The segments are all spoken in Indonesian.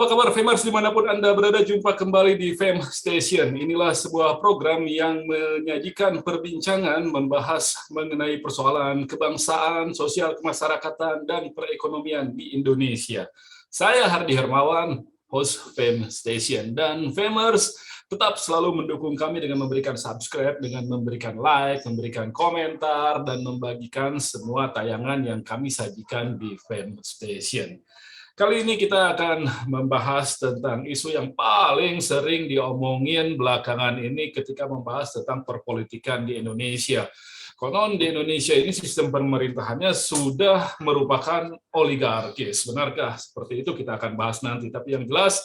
Apa kabar Famers dimanapun Anda berada, jumpa kembali di Fam Station. Inilah sebuah program yang menyajikan perbincangan, membahas mengenai persoalan kebangsaan, sosial kemasyarakatan, dan perekonomian di Indonesia. Saya Hardi Hermawan, host Fam Station. Dan Famers tetap selalu mendukung kami dengan memberikan subscribe, dengan memberikan like, memberikan komentar, dan membagikan semua tayangan yang kami sajikan di Fam Station. Kali ini kita akan membahas tentang isu yang paling sering diomongin belakangan ini ketika membahas tentang perpolitikan di Indonesia. Konon di Indonesia ini sistem pemerintahannya sudah merupakan oligarkis. Benarkah seperti itu? Kita akan bahas nanti. Tapi yang jelas,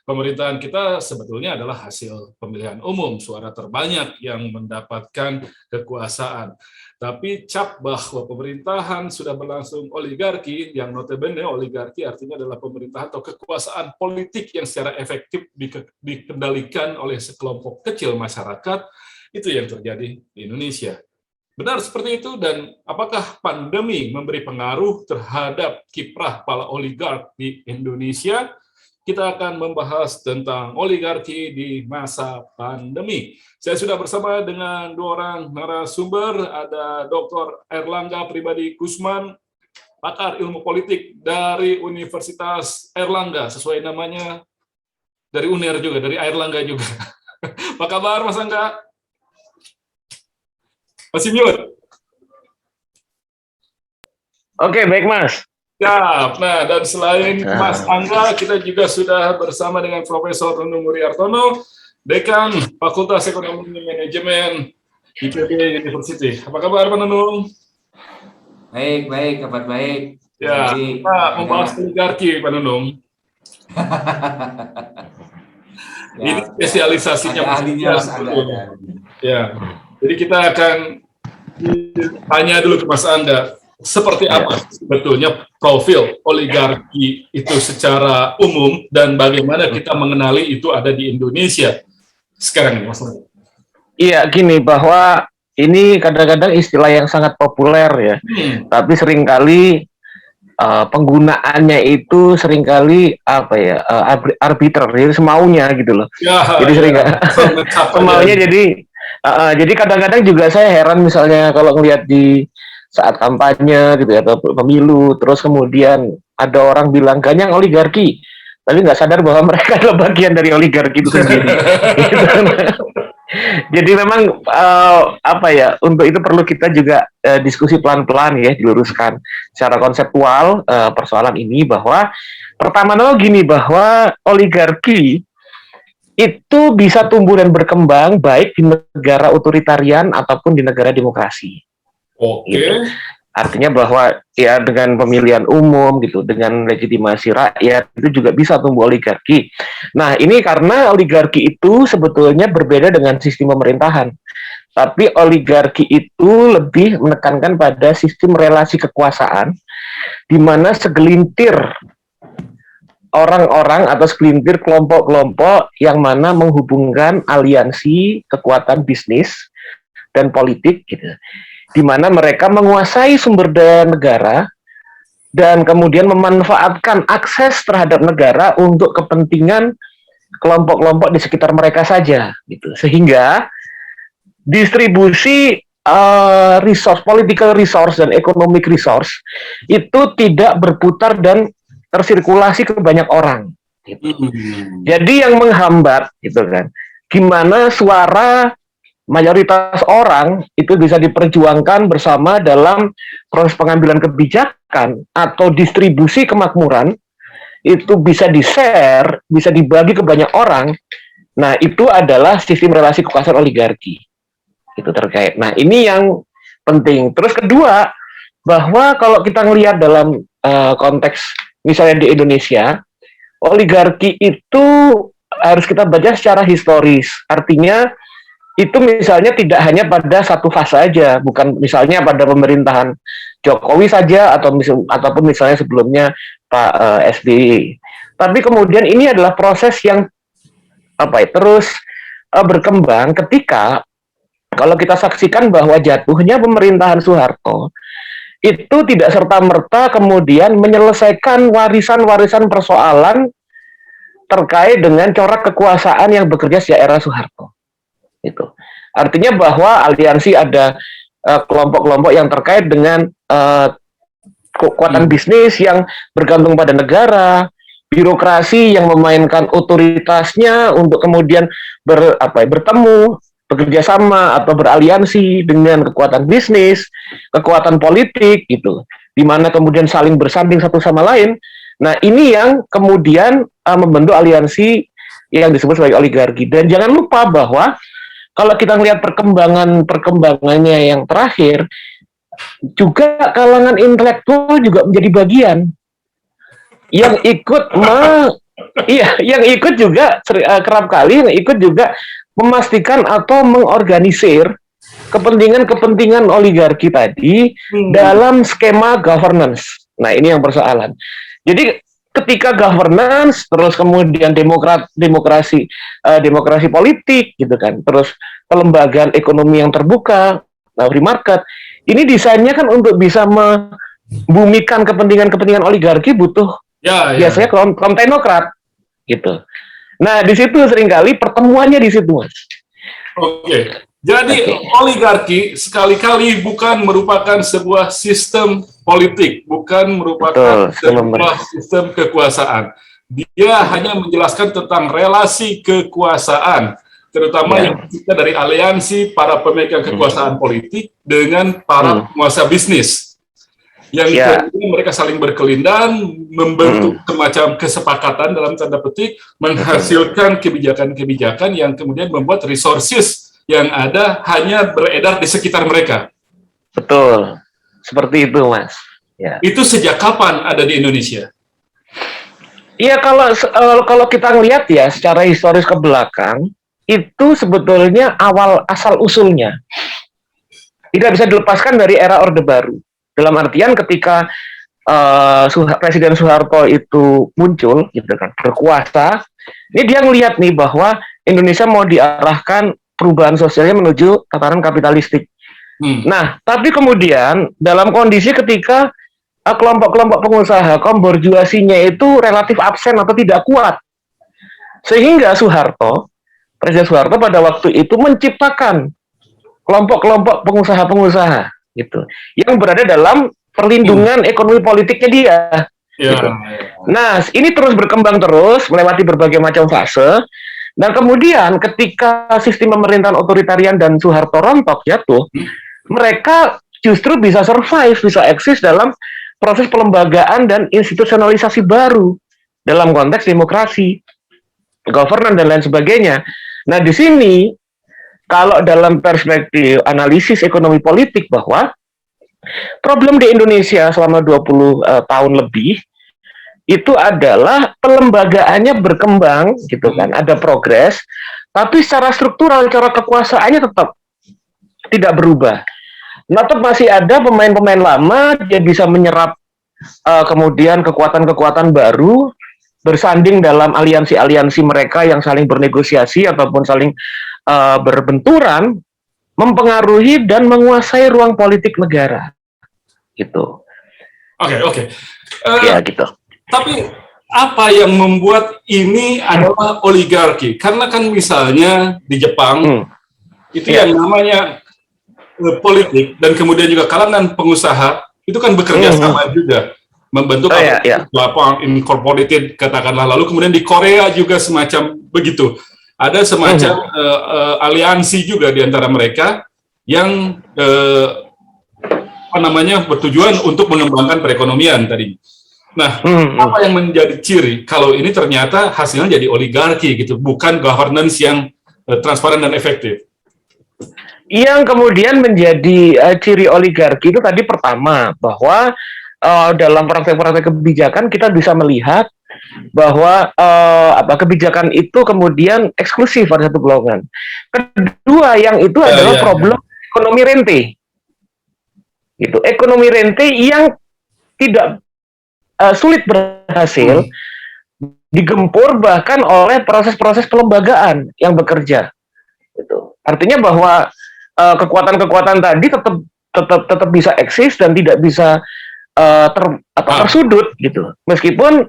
pemerintahan kita sebetulnya adalah hasil pemilihan umum, suara terbanyak yang mendapatkan kekuasaan. Tapi cap bahwa pemerintahan sudah berlangsung oligarki, yang notabene oligarki artinya adalah pemerintahan atau kekuasaan politik yang secara efektif dikendalikan oleh sekelompok kecil masyarakat, itu yang terjadi di Indonesia. Benar seperti itu, dan apakah pandemi memberi pengaruh terhadap kiprah para oligark di Indonesia? Kita akan membahas tentang oligarki di masa pandemi. Saya sudah bersama dengan dua orang narasumber, ada Dr. Erlangga Pribadi Kusman, pakar ilmu politik dari Universitas Airlangga, sesuai namanya, dari UNER juga, dari Airlangga juga. Apa kabar Mas Angga? Masih mute? Oke, baik Mas. Ya, nah, dan selain Mas Angga, kita juga sudah bersama dengan Profesor Nunung Wuriartono, Dekan Fakultas Ekonomi dan Manajemen IPB University. Apa kabar Pak Nunung? Baik, kabar baik. Ya, kita membahas oligarki Pak Nunung. Ini spesialisasinya ahlinya Mas Angga. Ya, jadi kita akan tanya dulu ke Mas Angga. Seperti apa sebetulnya profil oligarki itu secara umum dan bagaimana kita mengenali itu ada di Indonesia sekarang ini, Mas? Iya, gini, bahwa ini kadang-kadang istilah yang sangat populer ya, tapi seringkali penggunaannya itu seringkali arbiter, jadi semaunya gitu loh. Ya, jadi seringkali semaunya jadi kadang-kadang juga saya heran misalnya kalau ngelihat di saat kampanye gitu ya, atau pemilu, terus kemudian ada orang bilang ganyang oligarki, tapi nggak sadar bahwa mereka adalah bagian dari oligarki itu sendiri. Jadi memang untuk itu perlu kita juga diskusi pelan-pelan ya, diluruskan secara konseptual persoalan ini, bahwa pertama-tama gini, bahwa oligarki itu bisa tumbuh dan berkembang baik di negara otoritarian ataupun di negara demokrasi. Oke. Gitu. Artinya bahwa ya dengan pemilihan umum gitu, dengan legitimasi rakyat itu juga bisa tumbuh oligarki. Nah, ini karena oligarki itu sebetulnya berbeda dengan sistem pemerintahan. Tapi oligarki itu lebih menekankan pada sistem relasi kekuasaan, di mana segelintir orang-orang atau segelintir kelompok-kelompok yang mana menghubungkan aliansi kekuatan bisnis dan politik gitu, di mana mereka menguasai sumber daya negara dan kemudian memanfaatkan akses terhadap negara untuk kepentingan kelompok-kelompok di sekitar mereka saja, gitu. Sehingga distribusi resource, political resource dan economic resource itu tidak berputar dan tersirkulasi ke banyak orang. Gitu. Jadi yang menghambat, gitu kan, gimana suara mayoritas orang itu bisa diperjuangkan bersama dalam proses pengambilan kebijakan atau distribusi kemakmuran, itu bisa di-share, bisa dibagi ke banyak orang. Nah, itu adalah sistem relasi kekuasaan oligarki. Itu terkait. Nah, ini yang penting. Terus kedua, bahwa kalau kita ngelihat dalam konteks misalnya di Indonesia, oligarki itu harus kita baca secara historis. Artinya itu misalnya tidak hanya pada satu fase saja, bukan misalnya pada pemerintahan Jokowi saja ataupun misalnya sebelumnya Pak SBY. Tapi kemudian ini adalah proses yang terus berkembang ketika kalau kita saksikan bahwa jatuhnya pemerintahan Soeharto itu tidak serta-merta kemudian menyelesaikan warisan-warisan persoalan terkait dengan corak kekuasaan yang bekerja sejak era Soeharto. Itu artinya bahwa aliansi ada kelompok-kelompok yang terkait dengan kekuatan bisnis yang bergantung pada negara, birokrasi yang memainkan otoritasnya untuk kemudian bertemu, bekerja sama atau beraliansi dengan kekuatan bisnis, kekuatan politik gitu, di mana kemudian saling bersanding satu sama lain. Nah, ini yang kemudian membentuk aliansi yang disebut sebagai oligarki. Dan jangan lupa bahwa kalau kita melihat perkembangannya yang terakhir, juga kalangan intelektual juga menjadi bagian yang ikut yang ikut juga kerap kali yang ikut juga memastikan atau mengorganisir kepentingan oligarki tadi dalam skema governance. Nah, ini yang persoalan. Jadi ketika governance, terus kemudian demokrasi politik gitu kan, terus pelembagaan ekonomi yang terbuka, free market, ini desainnya kan untuk bisa membumikan kepentingan oligarki butuh biasanya kaum teknokrat gitu. Nah, di situ seringkali pertemuannya di situ, Mas. Oke. Jadi oligarki sekali-kali bukan merupakan sebuah sistem politik, bukan merupakan sebuah sistem kekuasaan. Dia hanya menjelaskan tentang relasi kekuasaan, terutama yang kita dari aliansi para pemegang kekuasaan politik dengan para penguasa bisnis. Yang kemudian mereka saling berkelindan, membentuk semacam kesepakatan dalam tanda petik, menghasilkan kebijakan-kebijakan yang kemudian membuat resources yang ada hanya beredar di sekitar mereka. Betul, seperti itu, Mas. Ya. Itu sejak kapan ada di Indonesia? Iya, kalau kita ngelihat ya secara historis ke belakang, itu sebetulnya asal usulnya tidak bisa dilepaskan dari era Orde Baru. Dalam artian ketika Presiden Soeharto itu muncul, gitu kan, berkuasa, ini dia ngelihat nih bahwa Indonesia mau diarahkan perubahan sosialnya menuju tatanan kapitalistik. Nah, tapi kemudian dalam kondisi ketika kelompok-kelompok pengusaha, kaum borjuasinya itu relatif absen atau tidak kuat, sehingga Presiden Soeharto pada waktu itu menciptakan kelompok-kelompok pengusaha-pengusaha gitu, yang berada dalam perlindungan ekonomi politiknya dia. Gitu. Nah, ini terus berkembang terus melewati berbagai macam fase. Dan kemudian ketika sistem pemerintahan otoritarian dan Soeharto rontok jatuh, mereka justru bisa survive, bisa eksis dalam proses pelembagaan dan institusionalisasi baru dalam konteks demokrasi, governance dan lain sebagainya. Nah, di sini kalau dalam perspektif analisis ekonomi politik bahwa problem di Indonesia selama 20 tahun lebih itu adalah pelembagaannya berkembang gitu kan, ada progres, tapi secara struktural, cara kekuasaannya tetap tidak berubah. Tetap masih ada pemain-pemain lama, dia bisa menyerap kemudian kekuatan-kekuatan baru, bersanding dalam aliansi-aliansi mereka yang saling bernegosiasi ataupun saling berbenturan, mempengaruhi dan menguasai ruang politik negara. Gitu. Oke. Ya, gitu. Tapi apa yang membuat ini adalah oligarki? Karena kan misalnya di Jepang, itu yang namanya politik dan kemudian juga kalangan pengusaha, itu kan bekerja sama juga. Membentuk incorporated, katakanlah. Lalu kemudian di Korea juga semacam begitu. Ada semacam aliansi juga di antara mereka yang bertujuan untuk mengembangkan perekonomian tadi. Nah, apa yang menjadi ciri kalau ini ternyata hasilnya jadi oligarki gitu, bukan governance yang transparan dan efektif? Yang kemudian menjadi ciri oligarki itu tadi pertama bahwa dalam praktek-praktek kebijakan kita bisa melihat bahwa kebijakan itu kemudian eksklusif pada satu golongan. Kedua yang itu adalah problem ekonomi rente. Itu ekonomi rente yang tidak sulit berhasil digempur bahkan oleh proses-proses pelembagaan yang bekerja. Itu artinya bahwa kekuatan-kekuatan tadi tetap bisa eksis dan tidak bisa tersudut gitu. Meskipun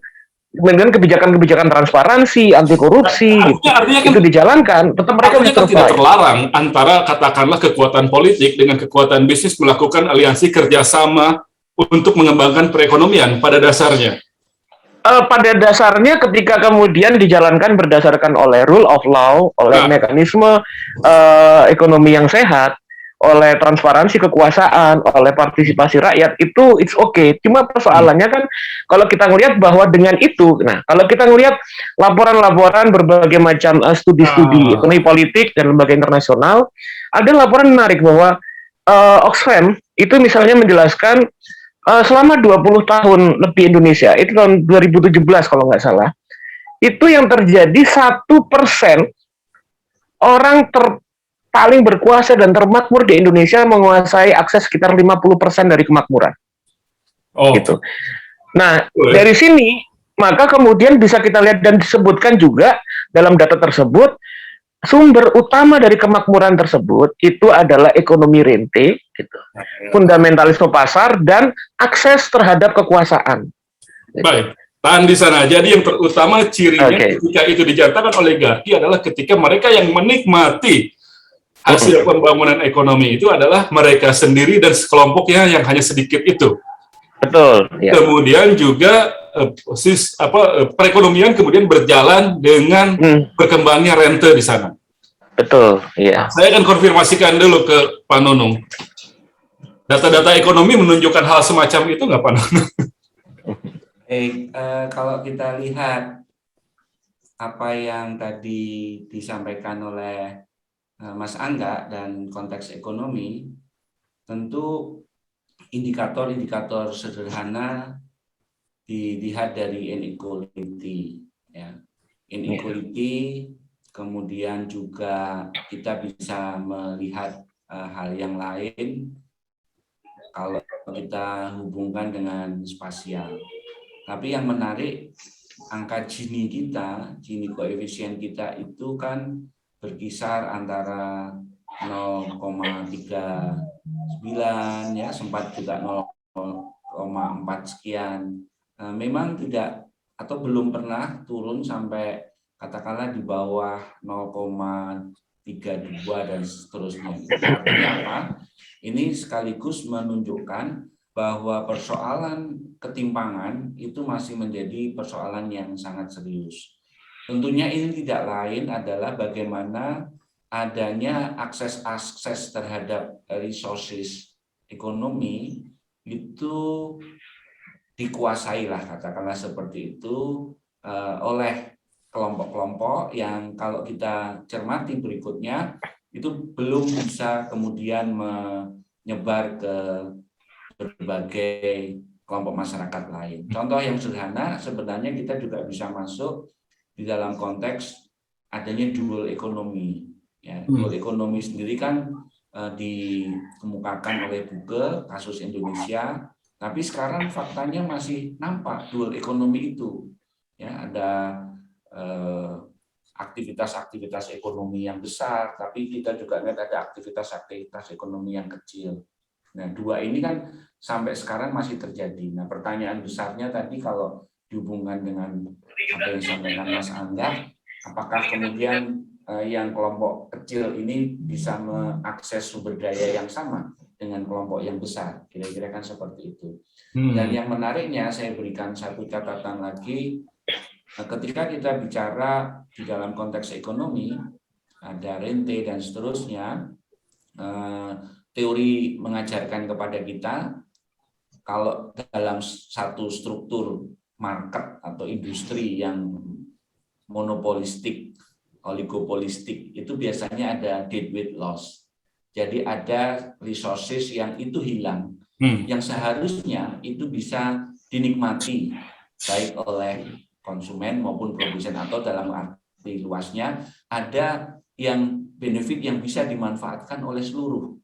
dengan kebijakan-kebijakan transparansi, anti korupsi, gitu, artinya kan itu dijalankan, tetap mereka bisa kan tidak survive. terlarang antara katakanlah kekuatan politik dengan kekuatan bisnis melakukan aliansi kerjasama untuk mengembangkan perekonomian pada dasarnya. Pada dasarnya ketika kemudian dijalankan berdasarkan oleh rule of law, oleh mekanisme ekonomi yang sehat, oleh transparansi kekuasaan, oleh partisipasi rakyat, itu it's okay. Cuma persoalannya kan kalau kita ngelihat bahwa dengan itu, nah kalau kita ngelihat laporan-laporan berbagai macam studi-studi ekonomi politik dan lembaga internasional, ada laporan menarik bahwa Oxfam itu misalnya menjelaskan selama 20 tahun lebih Indonesia, itu tahun 2017 kalau nggak salah, itu yang terjadi 1% orang paling berkuasa dan termakmur di Indonesia menguasai akses sekitar 50% dari kemakmuran. Gitu. Nah, dari sini maka kemudian bisa kita lihat dan disebutkan juga dalam data tersebut, sumber utama dari kemakmuran tersebut itu adalah ekonomi rente, gitu, fundamentalisme pasar, dan akses terhadap kekuasaan. Gitu. Baik, tahan di sana. Jadi yang terutama cirinya ketika itu dinyatakan oligarki adalah ketika mereka yang menikmati hasil pembangunan ekonomi itu adalah mereka sendiri dan sekelompoknya yang hanya sedikit itu. Betul. Ya. Kemudian juga perekonomian kemudian berjalan dengan berkembangnya rente di sana. Betul. Iya. Nah, saya akan konfirmasikan dulu ke Pak Nunung. Data-data ekonomi menunjukkan hal semacam itu nggak, Pak Nunung? Kalau kita lihat apa yang tadi disampaikan oleh Mas Angga dan konteks ekonomi, tentu indikator-indikator sederhana dilihat dari inequality, ya. Inequality, kemudian juga kita bisa melihat hal yang lain kalau kita hubungkan dengan spasial. Tapi yang menarik, angka Gini kita, Gini koefisien kita itu kan berkisar antara 0,39 ya, sempat juga 0,4 sekian. Memang tidak atau belum pernah turun sampai katakanlah di bawah 0,32 dan seterusnya. Artinya apa? Ini sekaligus menunjukkan bahwa persoalan ketimpangan itu masih menjadi persoalan yang sangat serius. Tentunya ini tidak lain adalah bagaimana adanya akses terhadap resources ekonomi itu dikuasai lah, katakanlah seperti itu, oleh kelompok-kelompok yang kalau kita cermati berikutnya itu belum bisa kemudian menyebar ke berbagai kelompok masyarakat lain. Contoh yang sederhana, sebenarnya kita juga bisa masuk di dalam konteks adanya dual ekonomi. Ya, dual ekonomi sendiri kan dikemukakan oleh Google, kasus Indonesia, tapi sekarang faktanya masih nampak dual ekonomi itu. Ya, ada aktivitas-aktivitas ekonomi yang besar, tapi kita juga lihat ada aktivitas-aktivitas ekonomi yang kecil. Nah, dua ini kan sampai sekarang masih terjadi. Nah, pertanyaan besarnya tadi kalau dihubungkan dengan apa yang disampaikan Mas Angga, apakah kemudian yang kelompok kecil ini bisa mengakses sumber daya yang sama dengan kelompok yang besar? Kira-kira kan seperti itu. Dan yang menariknya, saya berikan satu catatan lagi, ketika kita bicara di dalam konteks ekonomi, ada rente dan seterusnya, teori mengajarkan kepada kita kalau dalam satu struktur market atau industri yang monopolistik, oligopolistik, itu biasanya ada deadweight loss. Jadi ada resources yang itu hilang, yang seharusnya itu bisa dinikmati baik oleh konsumen maupun produsen, atau dalam arti luasnya ada yang benefit yang bisa dimanfaatkan oleh seluruh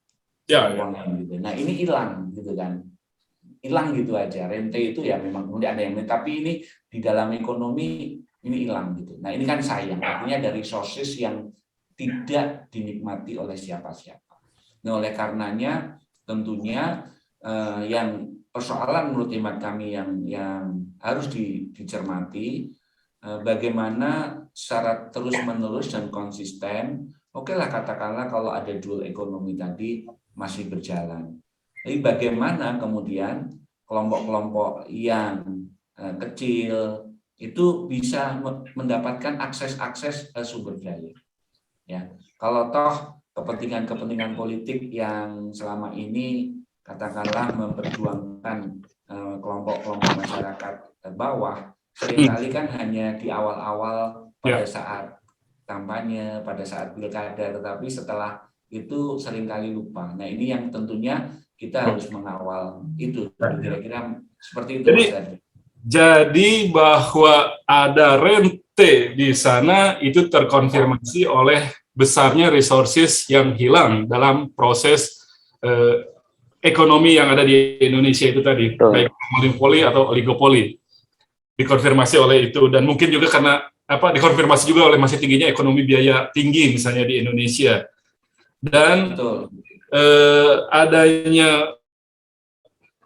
gitu. Nah, ini hilang gitu kan, hilang gitu aja. Rente itu ya memang kemudian ada yang, tapi ini di dalam ekonomi ini hilang gitu. Nah, ini kan sayang, artinya dari resources yang tidak dinikmati oleh siapa-siapa. Nah, oleh karenanya tentunya yang persoalan menurut hemat kami yang harus dicermati bagaimana secara terus-menerus dan konsisten, oke lah katakanlah kalau ada dual ekonomi tadi masih berjalan. Tapi bagaimana kemudian kelompok-kelompok yang kecil itu bisa mendapatkan akses sumber daya. Ya, kalau toh kepentingan-kepentingan politik yang selama ini katakanlah memperjuangkan kelompok-kelompok masyarakat bawah, seringkali kan hanya di awal-awal pada saat kampanye, pada saat pilkada, tetapi setelah itu seringkali lupa. Nah, ini yang tentunya kita harus mengawal itu. Kira-kira seperti itu, Mas Dadi. Jadi bahwa ada rente di sana itu terkonfirmasi oleh besarnya resources yang hilang dalam proses ekonomi yang ada di Indonesia itu tadi, baik monopoli atau oligopoli. Dikonfirmasi oleh itu, dan mungkin juga karena dikonfirmasi juga oleh masih tingginya ekonomi biaya tinggi misalnya di Indonesia, dan adanya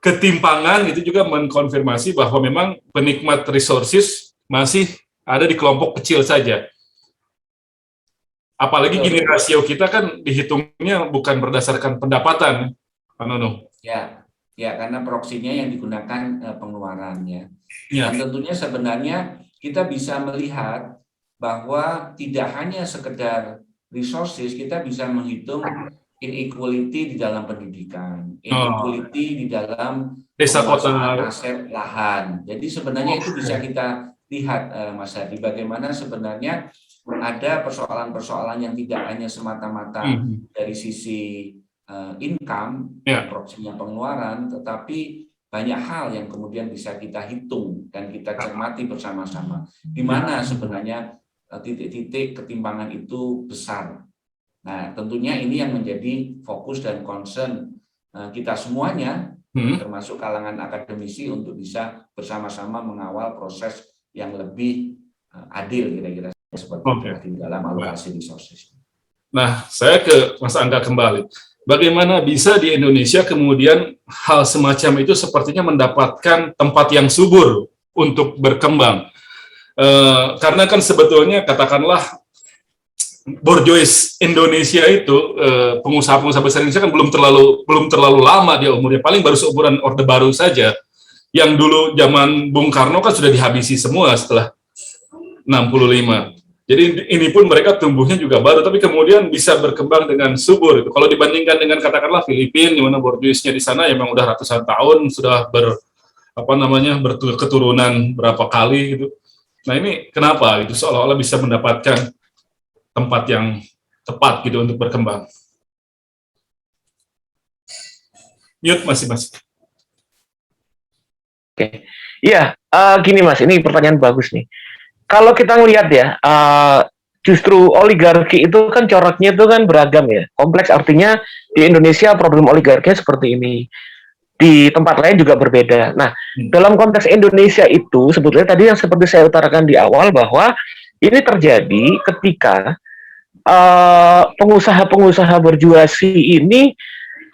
ketimpangan itu juga mengkonfirmasi bahwa memang penikmat resources masih ada di kelompok kecil saja. Apalagi gini, rasio kita kan dihitungnya bukan berdasarkan pendapatan, Pak Nono. Ya, karena proksinya yang digunakan pengeluarannya. Dan tentunya sebenarnya kita bisa melihat bahwa tidak hanya sekedar resources, kita bisa menghitung inequality di dalam pendidikan, inequality di dalam desa kota, aset lahan. Jadi sebenarnya itu bisa kita lihat, Mas Hadi, bagaimana sebenarnya ada persoalan-persoalan yang tidak hanya semata-mata dari sisi income, proksinya pengeluaran, tetapi banyak hal yang kemudian bisa kita hitung dan kita cermati bersama-sama. Di mana sebenarnya titik-titik ketimpangan itu besar. Nah, tentunya ini yang menjadi fokus dan concern kita semuanya, termasuk kalangan akademisi, untuk bisa bersama-sama mengawal proses yang lebih adil, kira-kira seperti itu di dalam alokasi resources. Nah, saya ke Mas Angga kembali. Bagaimana bisa di Indonesia kemudian hal semacam itu sepertinya mendapatkan tempat yang subur untuk berkembang? Karena kan sebetulnya katakanlah borjois Indonesia itu, pengusaha-pengusaha besar Indonesia kan belum terlalu lama dia umurnya, paling baru seumuran Orde Baru saja. Yang dulu zaman Bung Karno kan sudah dihabisi semua setelah 65. Jadi ini pun mereka tumbuhnya juga baru, tapi kemudian bisa berkembang dengan subur. Itu kalau dibandingkan dengan katakanlah Filipina, di mana borjoisnya di sana memang udah ratusan tahun sudah berketurunan berapa kali gitu. Nah, ini kenapa itu seolah-olah bisa mendapatkan tempat yang tepat gitu untuk berkembang? Mute Mas. Oke. Iya, gini Mas, ini pertanyaan bagus nih. Kalau kita ngelihat ya, justru oligarki itu kan coraknya itu kan beragam ya, kompleks. Artinya di Indonesia problem oligarki seperti ini, di tempat lain juga berbeda. Nah, dalam konteks Indonesia itu sebetulnya tadi yang seperti saya utarakan di awal, bahwa ini terjadi ketika pengusaha-pengusaha berjuasi ini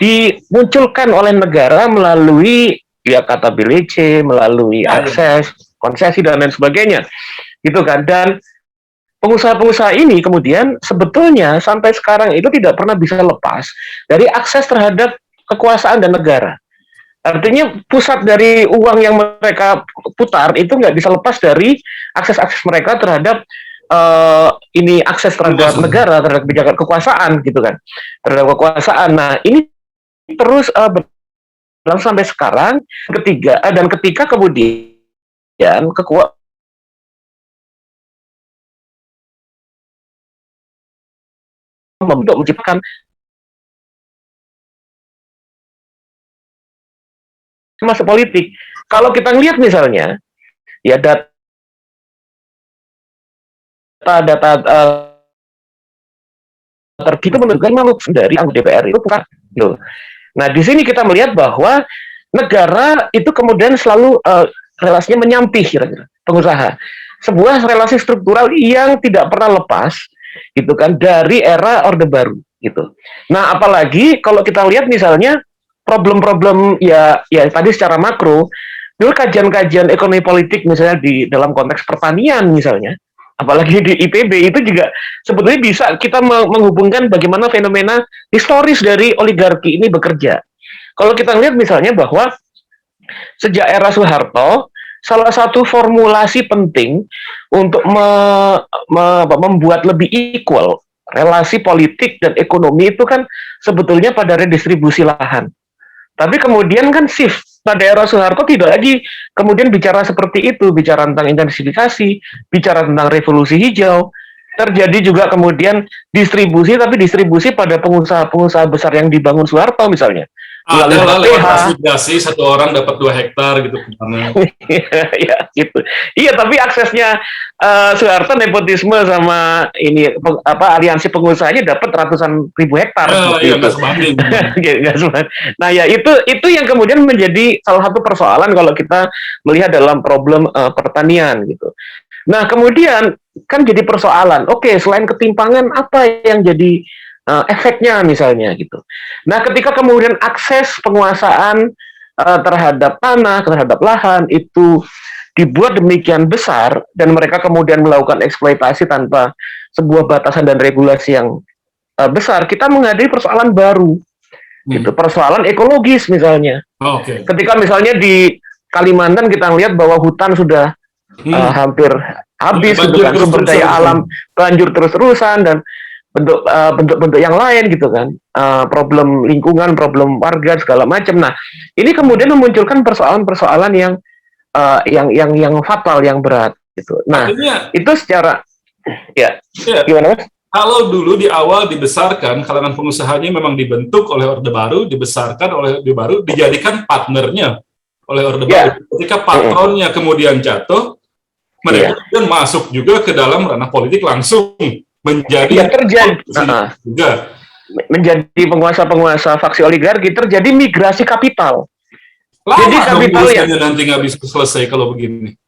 dimunculkan oleh negara melalui kata BLC, melalui akses, konsesi dan lain sebagainya. Gitu kan. Dan pengusaha-pengusaha ini kemudian sebetulnya sampai sekarang itu tidak pernah bisa lepas dari akses terhadap kekuasaan dan negara. Artinya pusat dari uang yang mereka putar itu nggak bisa lepas dari akses-akses mereka terhadap akses terhadap negara, terhadap kebijakan kekuasaan gitu kan, terhadap kekuasaan. Nah, ini terus berlangsung sampai sekarang. Ketika kemudian untuk menciptakan masa politik. Kalau kita lihat misalnya ya data terhitung menunjukkan dari anggota DPR itu bukan loh. Nah, di sini kita melihat bahwa negara itu kemudian selalu relasinya menyampih kira-kira pengusaha. Sebuah relasi struktural yang tidak pernah lepas gitu kan dari era Orde Baru gitu. Nah, apalagi kalau kita lihat misalnya problem-problem ya tadi secara makro, dulu kajian-kajian ekonomi politik misalnya di dalam konteks pertanian misalnya, apalagi di IPB itu juga sebetulnya bisa kita menghubungkan bagaimana fenomena historis dari oligarki ini bekerja. Kalau kita lihat misalnya bahwa sejak era Soeharto, salah satu formulasi penting untuk membuat lebih equal relasi politik dan ekonomi itu kan sebetulnya pada redistribusi lahan. Tapi kemudian kan shift pada era Soeharto tidak lagi kemudian bicara seperti itu, bicara tentang intensifikasi, bicara tentang revolusi hijau. Terjadi juga kemudian distribusi, tapi distribusi pada pengusaha-pengusaha besar yang dibangun Soeharto misalnya. Ada lah lewat dasi satu orang dapat 2 hektar gitu. Ya, gitu. Iya, tapi aksesnya Soeharto nepotisme sama ini aliansi pengusahanya dapat ratusan ribu hektar. Iya, nggak sebanding. Nah, ya itu yang kemudian menjadi salah satu persoalan kalau kita melihat dalam problem pertanian gitu. Nah, kemudian kan jadi persoalan. Oke, selain ketimpangan apa yang jadi efeknya misalnya gitu. Nah, ketika kemudian akses penguasaan terhadap tanah, terhadap lahan itu dibuat demikian besar dan mereka kemudian melakukan eksploitasi tanpa sebuah batasan dan regulasi yang besar, kita menghadapi persoalan baru, gitu. Persoalan ekologis misalnya. Ketika misalnya di Kalimantan kita melihat bahwa hutan sudah hampir habis, gitu kan, sumber daya alam banjir terus-terusan dan bentuk-bentuk yang lain gitu kan, problem lingkungan, problem warga segala macam. Nah, ini kemudian memunculkan persoalan-persoalan yang fatal, yang berat gitu. Nah, artinya, itu secara gimana Mas? Kalau dulu di awal dibesarkan, kalangan pengusahanya memang dibentuk oleh Orde Baru, dibesarkan oleh Orde Baru, dijadikan partnernya oleh Orde Baru. Ketika patronnya kemudian jatuh, mereka kemudian masuk juga ke dalam ranah politik langsung. Menjadi menjadi penguasa-penguasa faksi oligarki, terjadi migrasi kapital. Jadi kapital nanti nggak bisa selesai kalau begini.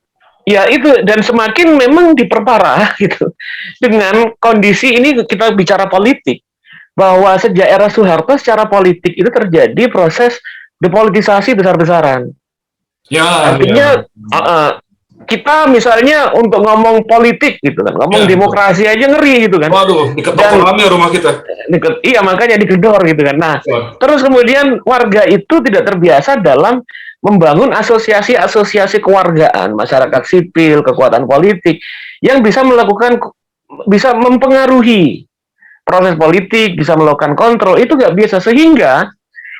Ya itu, dan semakin memang diperparah gitu dengan kondisi ini. Kita bicara politik, bahwa sejak era Soeharto secara politik itu terjadi proses depolitisasi besar-besaran. Artinya kita misalnya untuk ngomong politik gitu kan, ngomong demokrasi aja ngeri gitu kan. Waduh, diketok orangnya rumah kita. Iya, makanya digedor gitu kan. Nah, terus kemudian warga itu tidak terbiasa dalam membangun asosiasi-asosiasi kewargaan, masyarakat sipil, kekuatan politik yang bisa mempengaruhi proses politik, bisa melakukan kontrol. Itu nggak biasa, sehingga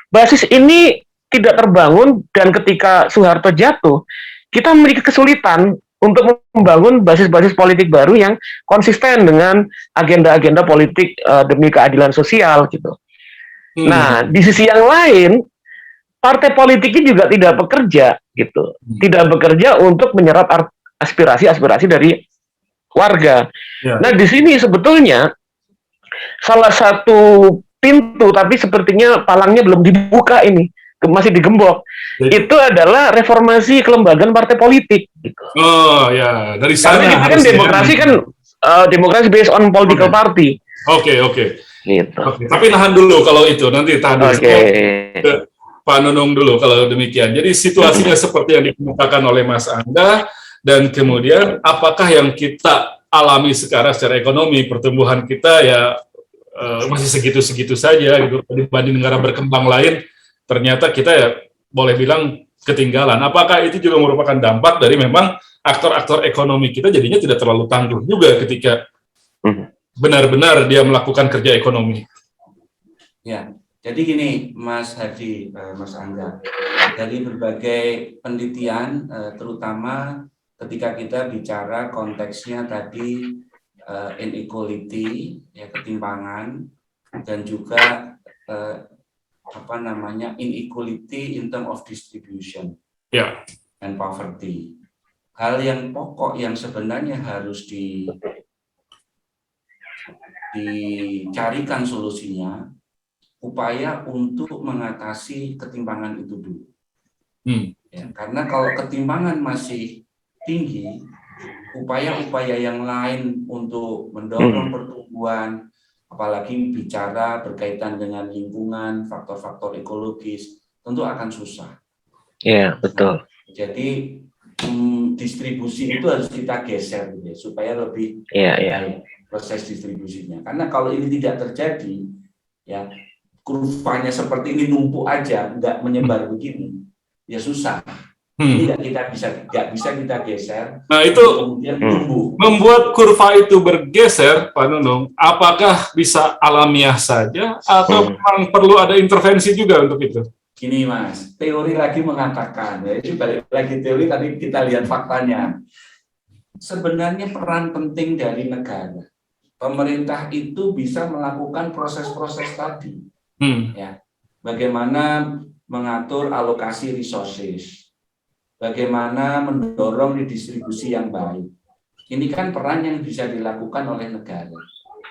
basis ini tidak terbangun, dan ketika Soeharto jatuh, kita memiliki kesulitan untuk membangun basis-basis politik baru yang konsisten dengan agenda-agenda politik demi keadilan sosial gitu. Nah, di sisi yang lain, partai politiknya juga tidak bekerja gitu, tidak bekerja untuk menyerap aspirasi-aspirasi dari warga. Nah, di sini sebetulnya salah satu pintu, tapi sepertinya palangnya belum dibuka ini, masih digembok. Itu adalah reformasi kelembagaan partai politik. Gitu. Oh ya, dari sana. Karena kita kan demokrasi kan demokrasi based on political party. Oke. Gitu. Tapi nahan dulu kalau itu, nanti tahan dulu. Pak Nunung dulu kalau demikian. Jadi situasinya seperti yang dikemukakan oleh Mas Angga, dan kemudian apakah yang kita alami sekarang secara ekonomi, pertumbuhan kita ya masih segitu-segitu saja gitu dibanding negara berkembang lain. Ternyata kita ya boleh bilang ketinggalan. Apakah itu juga merupakan dampak dari memang aktor-aktor ekonomi kita jadinya tidak terlalu tangguh juga ketika benar-benar dia melakukan kerja ekonomi? Ya, jadi gini Mas Hadi, Mas Angga, dari berbagai penelitian, terutama ketika kita bicara konteksnya tadi inequality, ya, ketimpangan, dan juga inequality in terms of distribution and poverty. Hal yang pokok yang sebenarnya harus dicarikan solusinya, upaya untuk mengatasi ketimpangan itu dulu. Ya, karena kalau ketimpangan masih tinggi, upaya-upaya yang lain untuk mendorong pertumbuhan, apalagi bicara berkaitan dengan lingkungan, faktor-faktor ekologis, tentu akan susah. Iya, betul. Jadi distribusi itu harus kita geser gitu ya, supaya lebih baik proses distribusinya. Karena kalau ini tidak terjadi, ya kurvanya seperti ini numpuk aja, nggak menyebar begini, ya susah. Ini nggak bisa kita geser. Nah itu kemudian tumbuh. Membuat kurva itu bergeser, Pak Nunung. Apakah bisa alamiah saja atau memang perlu ada intervensi juga untuk itu? Gini Mas, teori lagi mengatakan, ya itu balik lagi teori tadi kita lihat faktanya. Sebenarnya peran penting dari negara, pemerintah itu bisa melakukan proses-proses tadi, ya, bagaimana mengatur alokasi resources, bagaimana mendorong redistribusi yang baik. Ini kan peran yang bisa dilakukan oleh negara.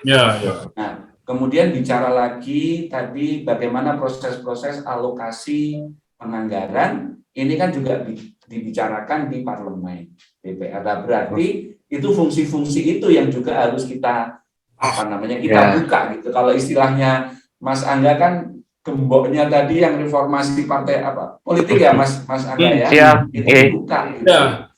Ya. Nah, kemudian bicara lagi tadi bagaimana proses-proses alokasi penganggaran, ini kan juga dibicarakan di parlemen DPR. Nah, berarti itu fungsi-fungsi itu yang juga harus kita buka gitu. Kalau istilahnya Mas Angga kan gemboknya tadi yang reformasi partai politik ya Mas Angga ya. Itu dibuka gitu. Nah,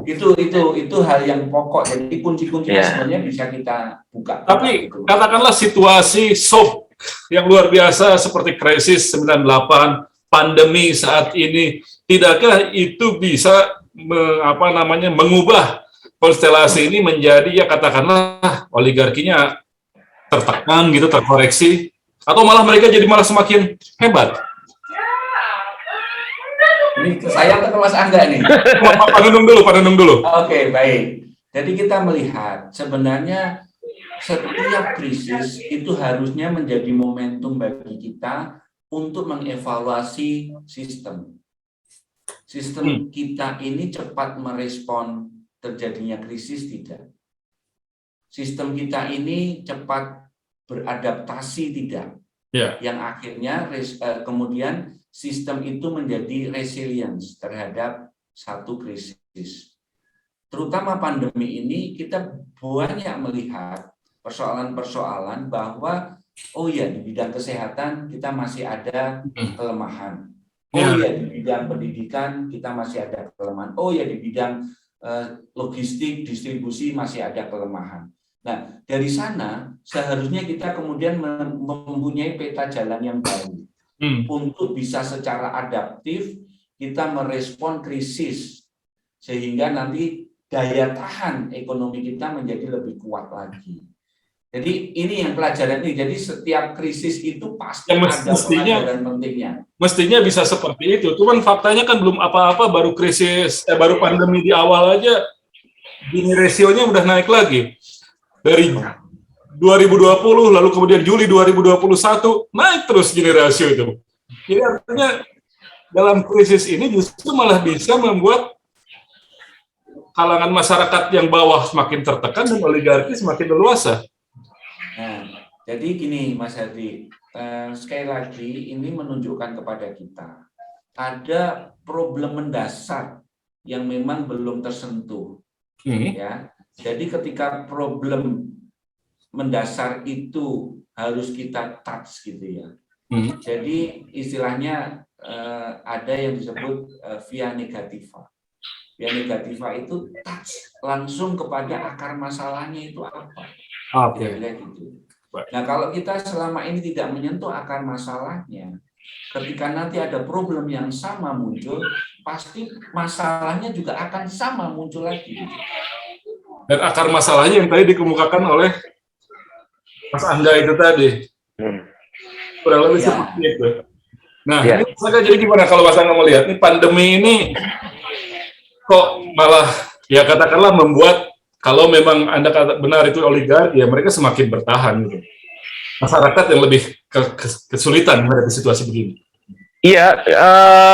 itu hal yang pokok, jadi kunci-kuncinya sebenarnya bisa kita buka. Tapi katakanlah situasi shock yang luar biasa seperti krisis 98, pandemi saat ini, tidakkah itu bisa mengubah konstelasi ini menjadi ya katakanlah oligarkinya tertekan gitu, terkoreksi, atau malah mereka jadi malah semakin hebat? Ini saya ke Mas Angga nih. Pak Nunung dulu. Oke, baik. Jadi kita melihat sebenarnya setiap krisis itu harusnya menjadi momentum bagi kita untuk mengevaluasi sistem. Sistem kita ini cepat merespon terjadinya krisis tidak? Sistem kita ini cepat beradaptasi tidak? Yang akhirnya kemudian sistem itu menjadi resilience terhadap satu krisis. Terutama pandemi ini kita banyak melihat persoalan-persoalan bahwa di bidang kesehatan kita masih ada kelemahan. Di bidang pendidikan kita masih ada kelemahan. Di bidang logistik, distribusi masih ada kelemahan. Nah, dari sana seharusnya kita kemudian mempunyai peta jalan yang baru. Untuk bisa secara adaptif kita merespon krisis sehingga nanti daya tahan ekonomi kita menjadi lebih kuat lagi. Jadi ini yang pelajaran ini. Jadi setiap krisis itu pasti ada pelajaran pentingnya. Mestinya bisa seperti itu. Cuman faktanya kan belum apa-apa, baru baru pandemi di awal aja Gini rasionya udah naik lagi. Dari 2020 lalu kemudian Juli 2021 naik terus gini rasio itu. Jadi artinya dalam krisis ini justru malah bisa membuat kalangan masyarakat yang bawah semakin tertekan dan oligarki semakin leluasa. Nah, jadi gini Mas Hadi, sekali lagi ini menunjukkan kepada kita ada problem mendasar yang memang belum tersentuh. Ya, jadi ketika problem mendasar itu harus kita touch gitu ya. Jadi istilahnya ada yang disebut via negativa. Via negativa itu touch langsung kepada akar masalahnya itu apa. Gitu. Nah kalau kita selama ini tidak menyentuh akar masalahnya, ketika nanti ada problem yang sama muncul, pasti masalahnya juga akan sama muncul lagi. Dan akar masalahnya yang tadi dikemukakan oleh Mas Angga itu tadi. Kurang lebih seperti itu. Nah, ini jadi gimana kalau Mas Angga melihat ini pandemi ini kok malah ya katakanlah membuat kalau memang Anda kata benar itu oligarki ya mereka semakin bertahan gitu. Masyarakat yang lebih kesulitan menghadapi situasi begini. Iya,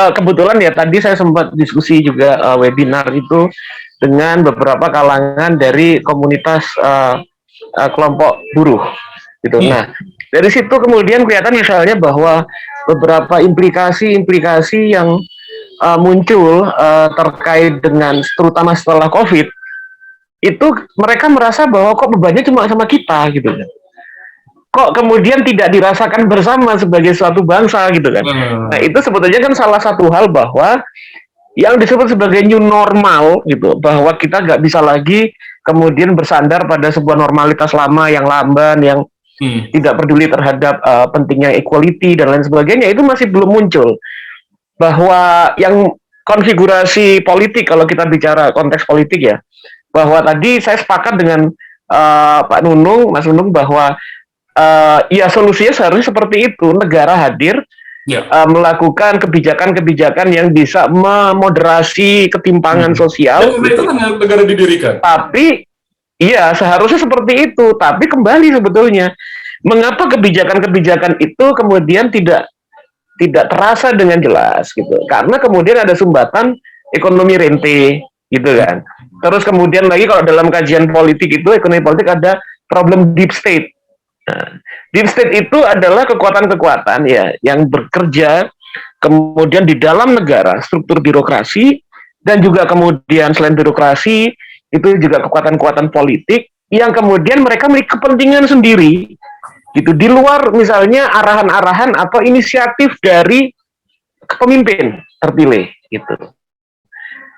kebetulan ya tadi saya sempat diskusi juga webinar itu dengan beberapa kalangan dari komunitas kelompok buruh gitu. Nah, dari situ kemudian kelihatan misalnya bahwa beberapa implikasi yang muncul terkait dengan terutama setelah COVID itu mereka merasa bahwa kok bebannya cuma sama kita gitu. kok kemudian tidak dirasakan bersama sebagai suatu bangsa gitu kan. Nah itu sebetulnya kan salah satu hal bahwa yang disebut sebagai new normal gitu, bahwa kita nggak bisa lagi kemudian bersandar pada sebuah normalitas lama yang lamban, yang tidak peduli terhadap pentingnya equality dan lain sebagainya, itu masih belum muncul. Bahwa yang konfigurasi politik, kalau kita bicara konteks politik ya, bahwa tadi saya sepakat dengan Pak Nunung, Mas Nunung, bahwa ya solusinya seharusnya seperti itu, negara hadir melakukan kebijakan-kebijakan yang bisa memoderasi ketimpangan sosial. Dan itu kan negara didirikan. Tapi iya seharusnya seperti itu. Tapi kembali sebetulnya, mengapa kebijakan-kebijakan itu kemudian tidak terasa dengan jelas gitu? Karena kemudian ada sumbatan ekonomi rente gitu kan. Terus kemudian lagi kalau dalam kajian politik itu, ekonomi politik, ada problem deep state. Nah, deep state itu adalah kekuatan-kekuatan ya yang bekerja kemudian di dalam negara, struktur birokrasi, dan juga kemudian selain birokrasi itu juga kekuatan-kekuatan politik yang kemudian mereka memiliki kepentingan sendiri gitu, di luar misalnya arahan-arahan atau inisiatif dari pemimpin terpilih gitu.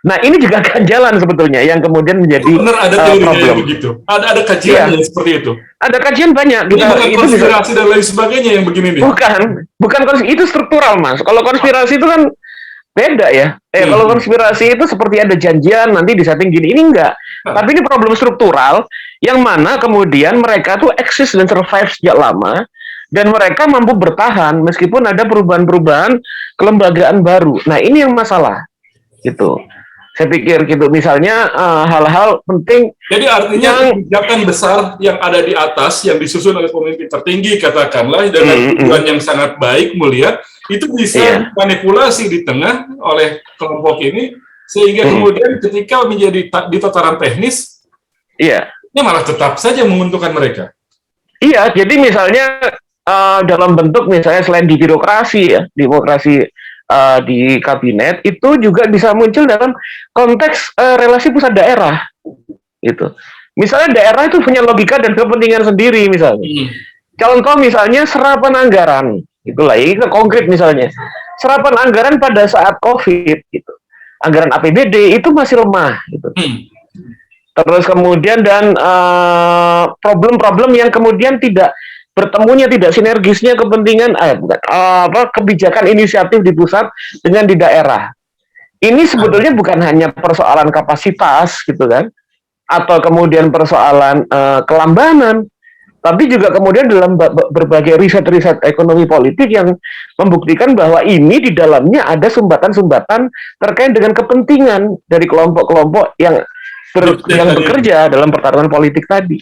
Nah ini juga ganjalan sebetulnya yang kemudian menjadi benar ada problem. Begitu. Ada kajian yang seperti itu. Ada kajian banyak. Ini bukan konspirasi dan lain sebagainya yang begini nih. Bukan itu struktural, Mas. Kalau konspirasi itu kan beda ya. Kalau konspirasi itu seperti ada janjian nanti disetting gini, ini enggak. Tapi ini problem struktural yang mana kemudian mereka tuh eksis dan survive sejak lama, dan mereka mampu bertahan meskipun ada perubahan-perubahan kelembagaan baru. Nah ini yang masalah gitu. Saya pikir gitu, misalnya hal-hal penting. Jadi artinya kebijakan besar yang ada di atas, yang disusun oleh pemimpin tertinggi, katakanlah, dengan tujuan yang sangat baik, mulia, itu bisa manipulasi di tengah oleh kelompok ini, sehingga kemudian ketika menjadi di tataran teknis, ini malah tetap saja menguntungkan mereka. Iya, jadi misalnya dalam bentuk misalnya selain di birokrasi ya, demokrasi di kabinet itu juga bisa muncul dalam konteks relasi pusat daerah gitu. Misalnya daerah itu punya logika dan kepentingan sendiri misalnya. Contoh misalnya serapan anggaran, itulah ini konkret misalnya. Serapan anggaran pada saat COVID gitu. Anggaran APBD itu masih lemah gitu. Terus kemudian dan problem-problem yang kemudian tidak bertemunya, tidak sinergisnya kepentingan kebijakan inisiatif di pusat dengan di daerah. Ini sebetulnya bukan hanya persoalan kapasitas gitu kan, atau kemudian persoalan kelambanan, tapi juga kemudian dalam berbagai riset-riset ekonomi politik yang membuktikan bahwa ini di dalamnya ada sumbatan-sumbatan terkait dengan kepentingan dari kelompok-kelompok yang bekerja dalam pertarungan politik tadi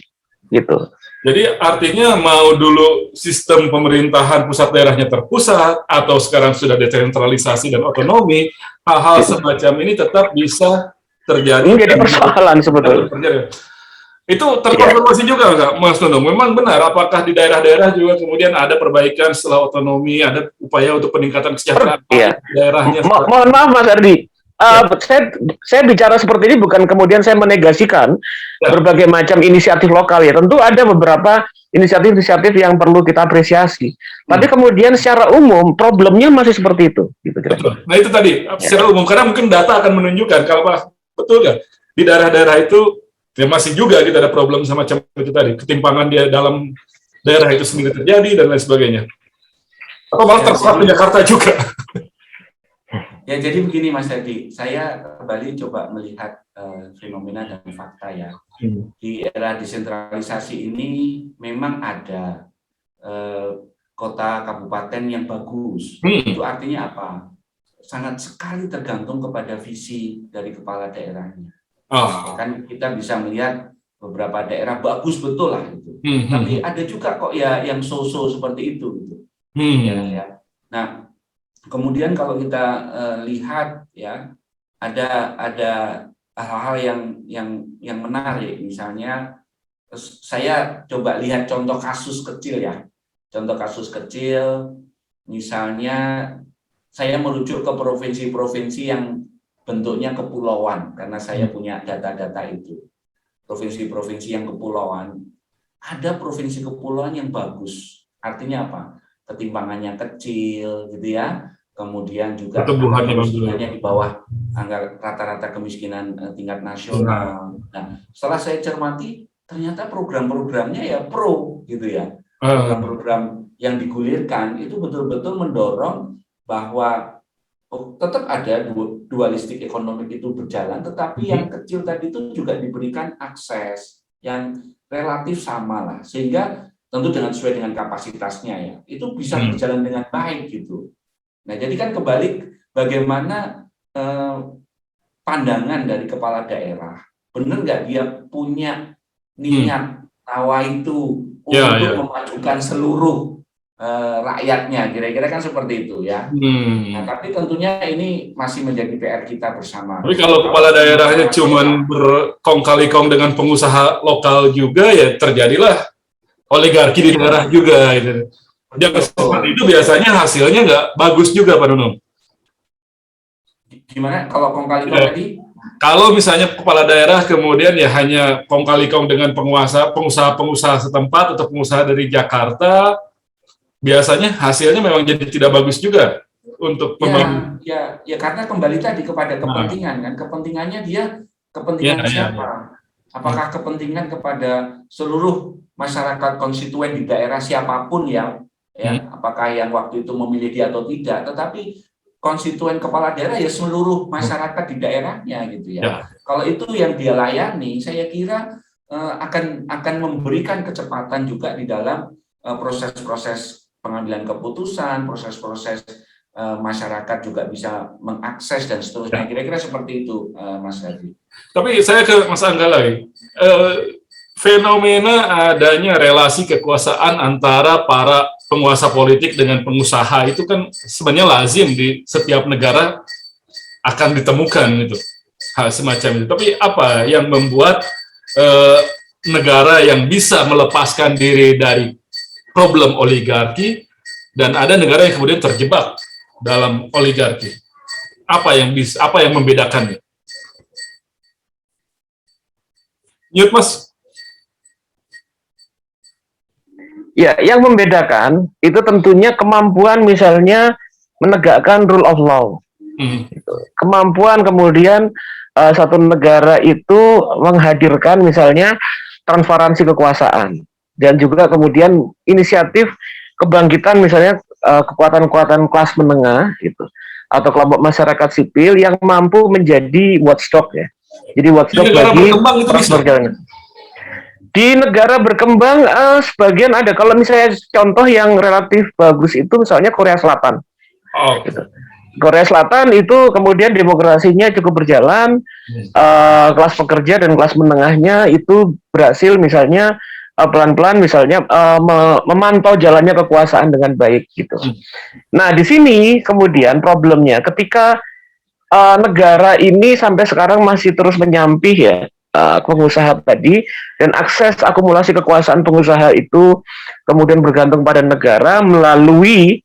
gitu. Jadi artinya mau dulu sistem pemerintahan pusat daerahnya terpusat atau sekarang sudah desentralisasi dan otonomi, hal-hal semacam ini tetap bisa terjadi. Menjadi persoalan sebetulnya. Itu terkonfirmasi juga nggak, Mas Nunung? Memang benar, apakah di daerah-daerah juga kemudian ada perbaikan setelah otonomi, ada upaya untuk peningkatan kesejahteraan daerahnya? Mohon maaf Mas Ardi. Saya bicara seperti ini bukan kemudian saya menegasikan berbagai macam inisiatif lokal ya. Tentu ada beberapa inisiatif-inisiatif yang perlu kita apresiasi. Tapi kemudian secara umum problemnya masih seperti itu. Gitu, betul. Nah itu tadi secara umum, karena mungkin data akan menunjukkan kalau betul nggak di daerah-daerah itu ya masih juga kita ada problem semacam itu tadi, ketimpangan di dalam daerah itu sendiri terjadi dan lain sebagainya. Atau malah terserap di Jakarta juga. Ya, jadi begini Mas Hedi, saya kembali coba melihat fenomena dan fakta ya. Di era desentralisasi ini memang ada kota kabupaten yang bagus. Itu artinya apa? Sangat sekali tergantung kepada visi dari kepala daerahnya. Kan kita bisa melihat beberapa daerah bagus betul lah itu. Tapi ada juga kok ya yang so-so seperti itu gitu. Ya. Nah, kemudian kalau kita lihat ya ada hal-hal yang menarik, misalnya saya coba lihat contoh kasus kecil ya, misalnya saya merujuk ke provinsi-provinsi yang bentuknya kepulauan karena saya punya data-data itu, provinsi-provinsi yang kepulauan. ada provinsi kepulauan yang bagus. Artinya apa? Ketimpangannya kecil, gitu ya. Kemudian juga Pertumbuhannya kemiskinannya di bawah angka rata-rata kemiskinan tingkat nasional. Nah, setelah saya cermati, ternyata program-programnya ya pro, gitu ya. Program-program yang digulirkan itu betul-betul mendorong bahwa tetap ada dualistik ekonomi itu berjalan, tetapi yang kecil tadi itu juga diberikan akses yang relatif sama lah, sehingga tentu sesuai dengan kapasitasnya ya, itu bisa berjalan dengan baik gitu. Nah, jadi kan kebalik bagaimana pandangan dari kepala daerah, benar nggak dia punya niat tawa itu untuk memajukan seluruh rakyatnya, kira-kira kan seperti itu ya. Nah, tapi tentunya ini masih menjadi PR kita bersama. Tapi kalau kepala daerahnya cuman berkong kali kong dengan pengusaha lokal juga, ya terjadilah oligarki di daerah juga. Gitu. Yang seperti itu biasanya hasilnya nggak bagus juga, Pak Nunung. Gimana kalau kong kali kong tadi? Kalau misalnya kepala daerah kemudian ya hanya kong kali kong dengan pengusaha-pengusaha setempat atau pengusaha dari Jakarta, biasanya hasilnya memang jadi tidak bagus juga untuk pembangunan. Ya karena kembali tadi kepada kepentingan kan, kepentingannya dia kepentingan siapa? Apakah kepentingan kepada seluruh masyarakat konstituen di daerah siapapun ya, apakah yang waktu itu memilih dia atau tidak, tetapi konstituen kepala daerah ya seluruh masyarakat di daerahnya gitu ya. Kalau itu yang dia layani, saya kira akan memberikan kecepatan juga di dalam proses-proses pengambilan keputusan, proses-proses masyarakat juga bisa mengakses dan seterusnya. Kira-kira seperti itu, Mas Hadi. Tapi saya ke Mas Angga lagi. Fenomena adanya relasi kekuasaan antara para penguasa politik dengan pengusaha itu kan sebenarnya lazim di setiap negara akan ditemukan gitu, hal semacam itu. Tapi apa yang membuat negara yang bisa melepaskan diri dari problem oligarki dan ada negara yang kemudian terjebak dalam oligarki? Apa yang membedakannya? Nyut, Mas. Ya, yang membedakan itu tentunya kemampuan misalnya menegakkan rule of law. Kemampuan kemudian satu negara itu menghadirkan misalnya transparansi kekuasaan dan juga kemudian inisiatif kebangkitan misalnya kekuatan-kekuatan kelas menengah gitu atau kelompok masyarakat sipil yang mampu menjadi watchdog ya. Jadi watchdog bagi perjalanan. Di negara berkembang sebagian ada. Kalau misalnya contoh yang relatif bagus itu misalnya Korea Selatan. Gitu. Korea Selatan itu kemudian demokrasinya cukup berjalan, kelas pekerja dan kelas menengahnya itu berhasil misalnya pelan-pelan misalnya memantau jalannya kekuasaan dengan baik gitu. Nah di sini kemudian problemnya ketika negara ini sampai sekarang masih terus menyampih ya pengusaha tadi dan akses akumulasi kekuasaan pengusaha itu kemudian bergantung pada negara melalui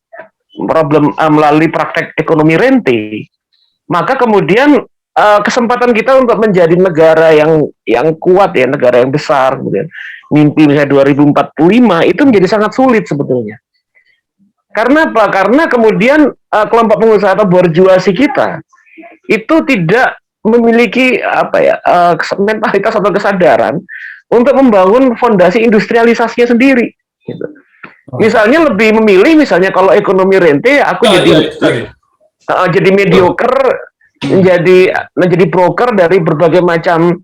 praktek ekonomi rente, maka kemudian kesempatan kita untuk menjadi negara yang kuat ya, negara yang besar kemudian mimpi misalnya 2045 itu menjadi sangat sulit sebetulnya. Karena apa? Karena kemudian kelompok pengusaha atau borjuasi kita itu tidak memiliki mentalitas atau kesadaran untuk membangun fondasi industrialisasinya sendiri gitu. Misalnya lebih memilih misalnya kalau ekonomi rente aku jadi mediocre, menjadi broker dari berbagai macam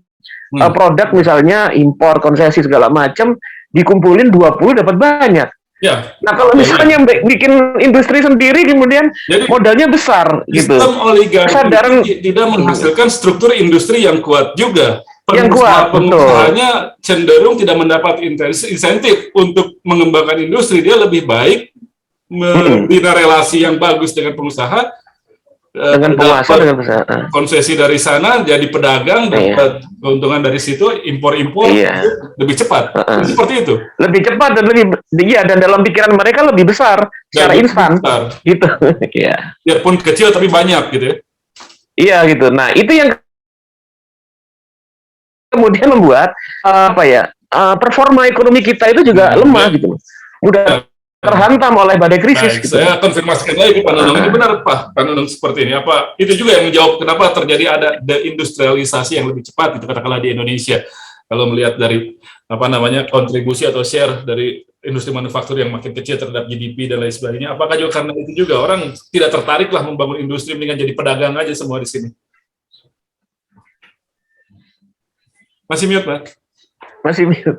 produk misalnya impor, konsesi segala macam dikumpulin 20 dapat banyak. Ya. Nah kalau misalnya bikin industri sendiri kemudian jadi, modalnya besar gitu. Sistem oligarki tidak menghasilkan struktur industri yang kuat juga. Pengusahanya cenderung tidak mendapat insentif untuk mengembangkan industri. Dia lebih baik membina relasi yang bagus dengan pengusaha, dengan penguasa, dengan pengusaha. Konsesi dari sana jadi pedagang, dapat keuntungan dari situ, impor-impor lebih cepat. Seperti itu. Lebih cepat dan dan dalam pikiran mereka lebih besar secara instan. Gitu. Iya. Biarpun kecil tapi banyak gitu ya. Iya gitu. Nah, itu yang kemudian membuat performa ekonomi kita itu juga lemah gitu, mudah terhantam oleh badai krisis. Baik, gitu. saya konfirmasikan lagi Pak Nunung, ini benar Pak Nunung seperti ini? Apa itu juga yang menjawab kenapa terjadi ada deindustrialisasi yang lebih cepat itu katakanlah di Indonesia? Kalau melihat dari kontribusi atau share dari industri manufaktur yang makin kecil terhadap GDP dan lain sebagainya, apakah juga karena itu juga orang tidak tertarik lah membangun industri, mendingan jadi pedagang aja semua di sini? Masih mute, Pak? Masih mute.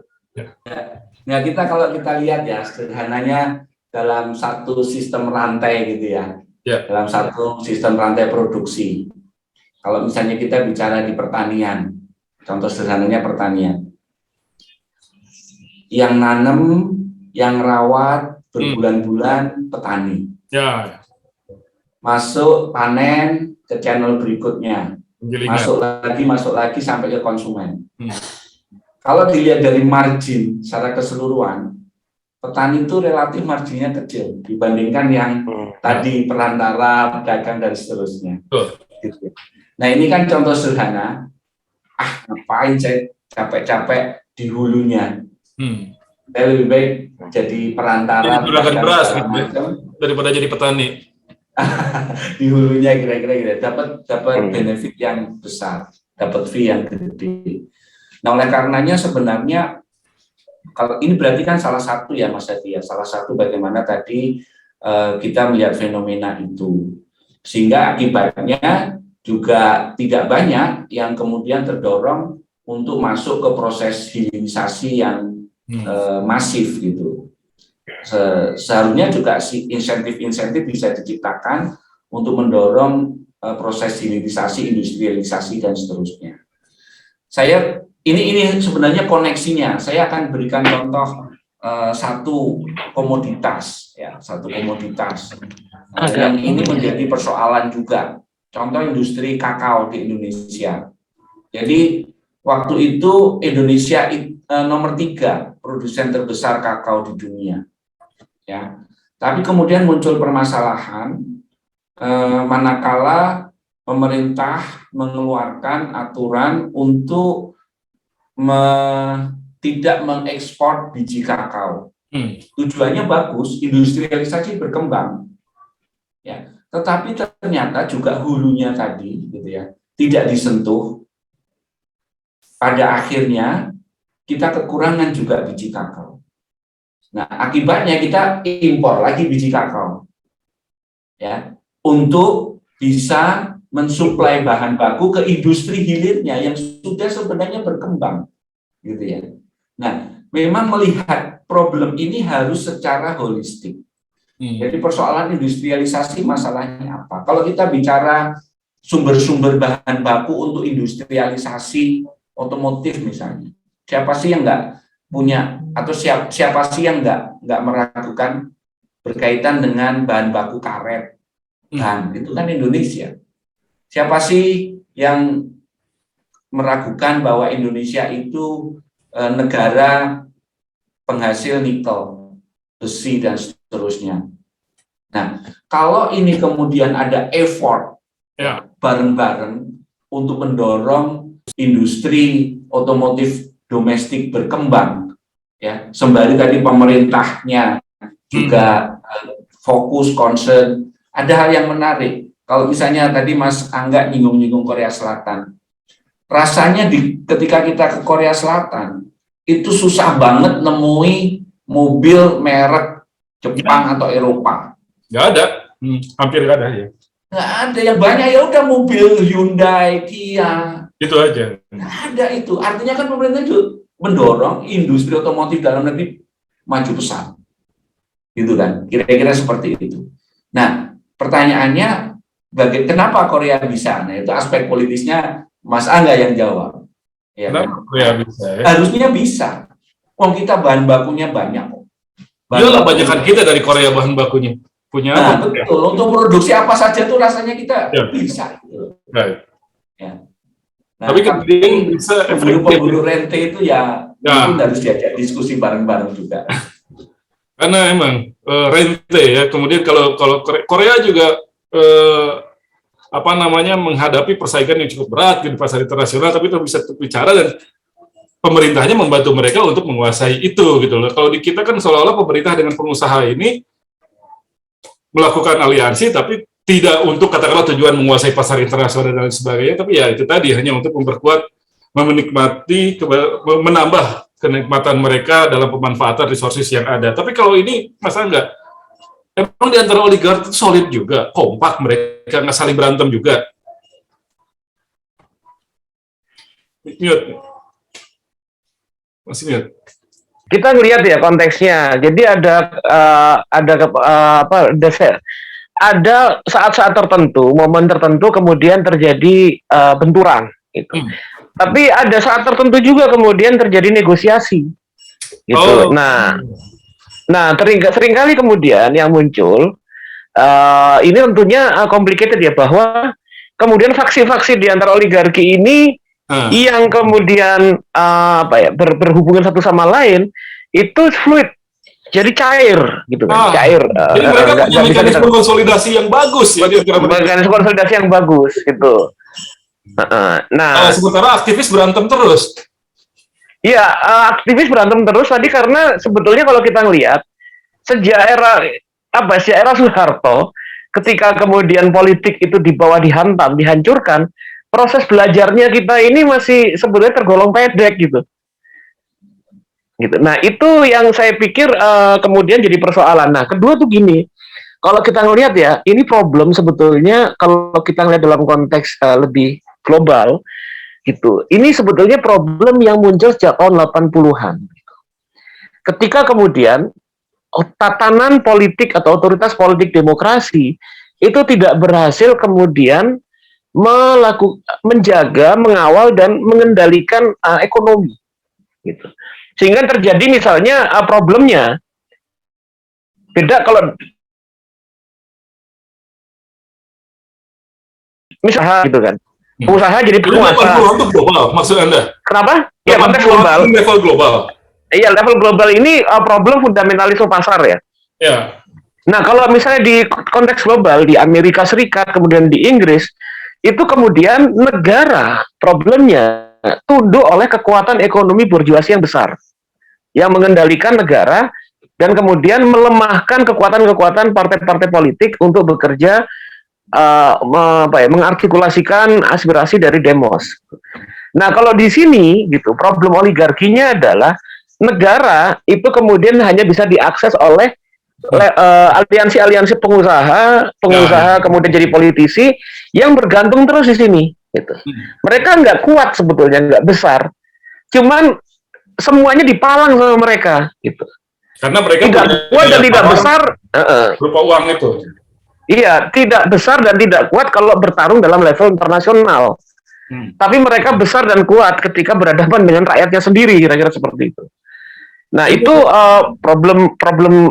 Nah, kalau kita lihat ya, sederhananya dalam satu sistem rantai gitu ya, dalam satu sistem rantai produksi. Kalau misalnya kita bicara di pertanian, contoh sederhananya pertanian, yang nanam, yang rawat berbulan-bulan petani. Ya. Masuk panen ke channel berikutnya, masuk lagi sampai ke konsumen. Kalau dilihat dari margin secara keseluruhan, petani itu relatif marginnya kecil dibandingkan yang tadi perantara, pedagang dan seterusnya. Gitu. Nah ini kan contoh sederhana. Ngapain saya capek-capek di hulunya? Saya lebih baik jadi perantara, pedagang beras gitu, daripada jadi petani. Di hulunya kira-kira dapat benefit yang besar, dapat fee yang gede. Nah, oleh karenanya sebenarnya kalau ini berarti kan salah satu ya Mas Hadi ya, salah satu bagaimana tadi kita melihat fenomena itu, sehingga akibatnya juga tidak banyak yang kemudian terdorong untuk masuk ke proses hilirisasi yang masif gitu. Seharusnya juga insentif-insentif bisa diciptakan untuk mendorong proses hilirisasi, industrialisasi dan seterusnya. Ini sebenarnya koneksinya. Saya akan berikan contoh satu komoditas ya, yang ini menjadi persoalan juga. Contoh industri kakao di Indonesia. Jadi waktu itu Indonesia nomor 3 produsen terbesar kakao di dunia. Ya. Tapi kemudian muncul permasalahan manakala pemerintah mengeluarkan aturan untuk tidak mengekspor biji kakao. Tujuannya bagus, industrialisasi berkembang. Ya, tetapi ternyata juga hulunya tadi gitu ya, tidak disentuh. Pada akhirnya kita kekurangan juga biji kakao. Nah, akibatnya kita impor lagi biji kakao. Ya, untuk bisa mensuplai bahan baku ke industri hilirnya yang sudah sebenarnya berkembang, gitu ya. Nah, memang melihat problem ini harus secara holistik. Jadi persoalan industrialisasi masalahnya apa? Kalau kita bicara sumber-sumber bahan baku untuk industrialisasi otomotif misalnya, siapa sih yang nggak punya atau siapa sih yang nggak meragukan berkaitan dengan bahan baku karet? Dan itu kan Indonesia. Siapa sih yang meragukan bahwa Indonesia itu negara penghasil nikel, besi, dan seterusnya. Nah, kalau ini kemudian ada effort bareng-bareng untuk mendorong industri otomotif domestik berkembang, ya, sembari tadi pemerintahnya juga fokus, concern, ada hal yang menarik. Kalau misalnya tadi Mas Angga nyinggung-nyinggung Korea Selatan, rasanya ketika kita ke Korea Selatan, itu susah banget nemui mobil merek Jepang atau Eropa. Nggak ada, hampir nggak ada ya. Nggak ada, yang banyak ya udah mobil Hyundai, Kia. Itu aja. Nggak ada itu. Artinya kan pemerintah juga mendorong industri otomotif dalam negeri maju pesat. Gitu kan, kira-kira seperti itu. Nah, pertanyaannya, kenapa Korea bisa? Nah, itu aspek politisnya Mas Angga yang jawab. Ya, kenapa Korea bisa? Ya? Harusnya bisa. Kita bahan bakunya banyak. Iyalah, banyakan kita dari Korea bahan bakunya. Punya apa? Betul. Untuk produksi apa saja tuh rasanya kita bisa. Right. Ya. Nah, tapi kemudian bisa pemburu rente itu ya mungkin harus diajak diskusi bareng-bareng juga. Karena emang rente ya. Kemudian kalau Korea juga menghadapi persaingan yang cukup berat di pasar internasional, tapi itu bisa bicara dan pemerintahnya membantu mereka untuk menguasai itu gitu loh. Kalau di kita kan seolah-olah pemerintah dengan pengusaha ini melakukan aliansi tapi tidak untuk katakanlah tujuan menguasai pasar internasional dan lain sebagainya, tapi ya itu tadi hanya untuk memperkuat, menambah kenikmatan mereka dalam pemanfaatan resources yang ada. Tapi kalau ini masa enggak? Emang di antara oligark itu solid juga, kompak mereka, nggak saling berantem juga. Mute. Masih mute. Kita ngelihat ya konteksnya. Jadi ada saat-saat tertentu, momen tertentu kemudian terjadi benturan gitu. Tapi ada saat tertentu juga kemudian terjadi negosiasi gitu. Nah, seringkali kemudian yang muncul ini tentunya complicated ya, bahwa kemudian faksi-faksi di antara oligarki ini yang kemudian berhubungan satu sama lain itu fluid, jadi cair gitu kan, cair. Jadi mereka punya mekanisme konsolidasi yang bagus ya, mekanisme konsolidasi yang bagus gitu. Nah, sementara aktivis berantem terus. Iya, aktivis berantem terus tadi karena sebetulnya kalau kita ngelihat sejak era Soeharto, ketika kemudian politik itu dihantam, dihancurkan, proses belajarnya kita ini masih sebetulnya tergolong pendek gitu. Nah, itu yang saya pikir kemudian jadi persoalan. Nah, kedua tuh gini, kalau kita ngelihat ya, ini problem sebetulnya kalau kita ngelihat dalam konteks lebih global gitu. Ini sebetulnya problem yang muncul sejak tahun 80-an. Ketika kemudian tatanan politik atau otoritas politik demokrasi itu tidak berhasil kemudian menjaga, mengawal dan mengendalikan ekonomi gitu. Sehingga terjadi misalnya problemnya beda kalau misalnya gitu kan. Usaha jadi penguasa. Untuk global, maksud Anda? Kenapa? Ya, konteks global. Level global. Iya, level global ini problem fundamentalisme pasar ya. Ya. Nah, kalau misalnya di konteks global, di Amerika Serikat, kemudian di Inggris, itu kemudian negara problemnya tunduk oleh kekuatan ekonomi burjuasi yang besar, yang mengendalikan negara, dan kemudian melemahkan kekuatan-kekuatan partai-partai politik untuk bekerja mengartikulasikan aspirasi dari demos. Nah, kalau di sini gitu, problem oligarkinya adalah negara itu kemudian hanya bisa diakses oleh aliansi-aliansi pengusaha kemudian jadi politisi yang bergantung terus di sini gitu. Mereka nggak kuat sebetulnya, nggak besar, cuman semuanya dipalang sama mereka gitu. Karena mereka tidak kuat dan tidak besar berupa uang itu. Iya, tidak besar dan tidak kuat kalau bertarung dalam level internasional. Tapi mereka besar dan kuat ketika berhadapan dengan rakyatnya sendiri, kira-kira seperti itu. Nah, itu problem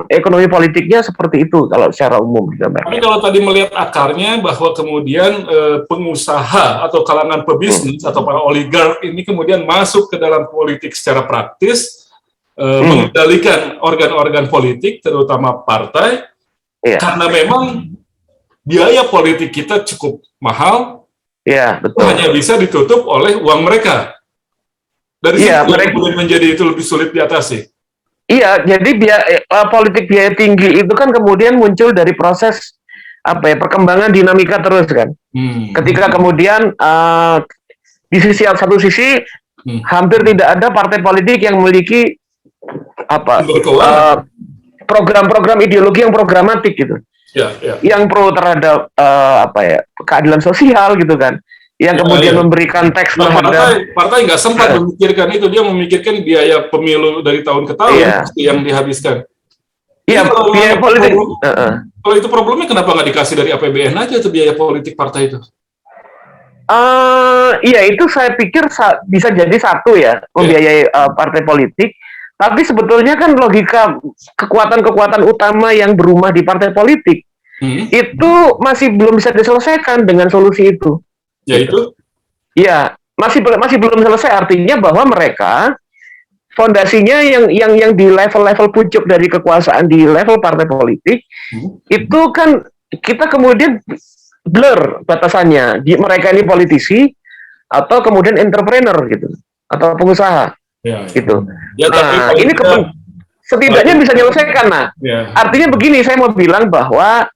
ekonomi politiknya seperti itu kalau secara umum. Tapi kalau tadi melihat akarnya bahwa kemudian pengusaha atau kalangan pebisnis atau para oligark ini kemudian masuk ke dalam politik secara praktis, mengendalikan organ-organ politik, terutama partai, karena memang biaya politik kita cukup mahal, betul. Hanya bisa ditutup oleh uang mereka. Dari situ kemudian menjadi itu lebih sulit diatasi. Iya, jadi politik biaya tinggi itu kan kemudian muncul dari proses perkembangan dinamika terus kan. Ketika kemudian di satu sisi hampir tidak ada partai politik yang memiliki program-program ideologi yang programatik gitu. Yang pro terhadap keadilan sosial gitu kan, yang kemudian memberikan teks terhadap partai nggak sempat memikirkan itu, dia memikirkan biaya pemilu dari tahun ke tahun yang dihabiskan. Iya, biaya politik. Kalau itu problemnya kenapa nggak dikasih dari APBN aja itu biaya politik partai itu? Iya, itu saya pikir bisa jadi satu ya, membiayai partai politik. Tapi sebetulnya kan logika kekuatan-kekuatan utama yang berumah di partai politik itu masih belum bisa diselesaikan dengan solusi itu. Yaitu? Iya, masih belum selesai. Artinya bahwa mereka fondasinya yang di level-level pucuk dari kekuasaan di level partai politik itu kan kita kemudian blur batasannya. Mereka ini politisi atau kemudian entrepreneur gitu atau pengusaha. Ya, gitu. Ya, tapi Nah, kalau ini kita- setidaknya bisa menyelesaikan. Nah, ya. artinya begini, saya mau bilang bahwa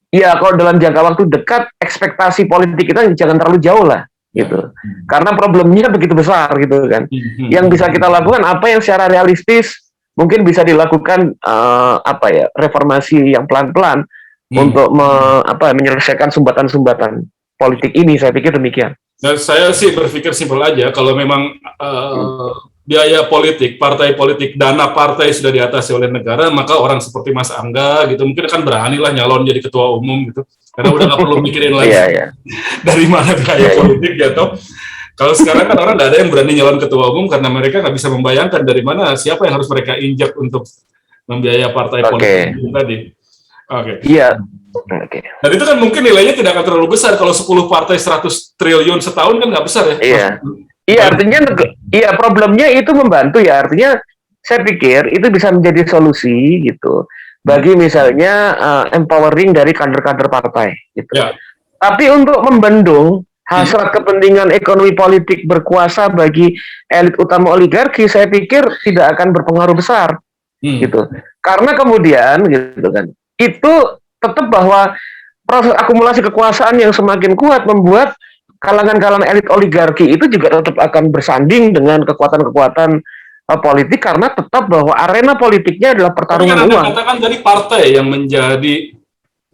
ya kalau dalam jangka waktu dekat ekspektasi politik kita jangan terlalu jauh lah, Ya. gitu. Karena problemnya begitu besar, gitu kan. Yang bisa kita lakukan apa yang secara realistis mungkin bisa dilakukan reformasi yang pelan-pelan untuk menyelesaikan sumbatan-sumbatan politik ini. Saya pikir demikian. Dan saya sih berpikir simpel aja, kalau memang biaya politik, partai politik, dana partai sudah diatasi oleh negara, maka orang seperti Mas Angga gitu mungkin akan beranilah nyalon jadi ketua umum gitu, karena udah nggak perlu mikirin lagi dari mana biaya politik gitu. Kalau sekarang kan orang nggak ada yang berani nyalon ketua umum karena mereka nggak bisa membayangkan dari mana siapa yang harus mereka injak untuk membiayai partai politik itu tadi. Iya. Dan itu kan mungkin nilainya tidak akan terlalu besar. Kalau 10 partai 100 triliun setahun kan nggak besar ya. Iya, artinya problemnya itu membantu ya. Artinya saya pikir itu bisa menjadi solusi gitu bagi misalnya empowering dari kader-kader partai gitu. Ya. Tapi untuk membendung hasrat kepentingan ekonomi politik berkuasa bagi elit utama oligarki, saya pikir tidak akan berpengaruh besar gitu. Karena kemudian gitu kan, itu tetap bahwa proses akumulasi kekuasaan yang semakin kuat membuat kalangan-kalangan elit oligarki itu juga tetap akan bersanding dengan kekuatan-kekuatan politik, karena tetap bahwa arena politiknya adalah pertarungan uang. Anda katakan dari partai yang menjadi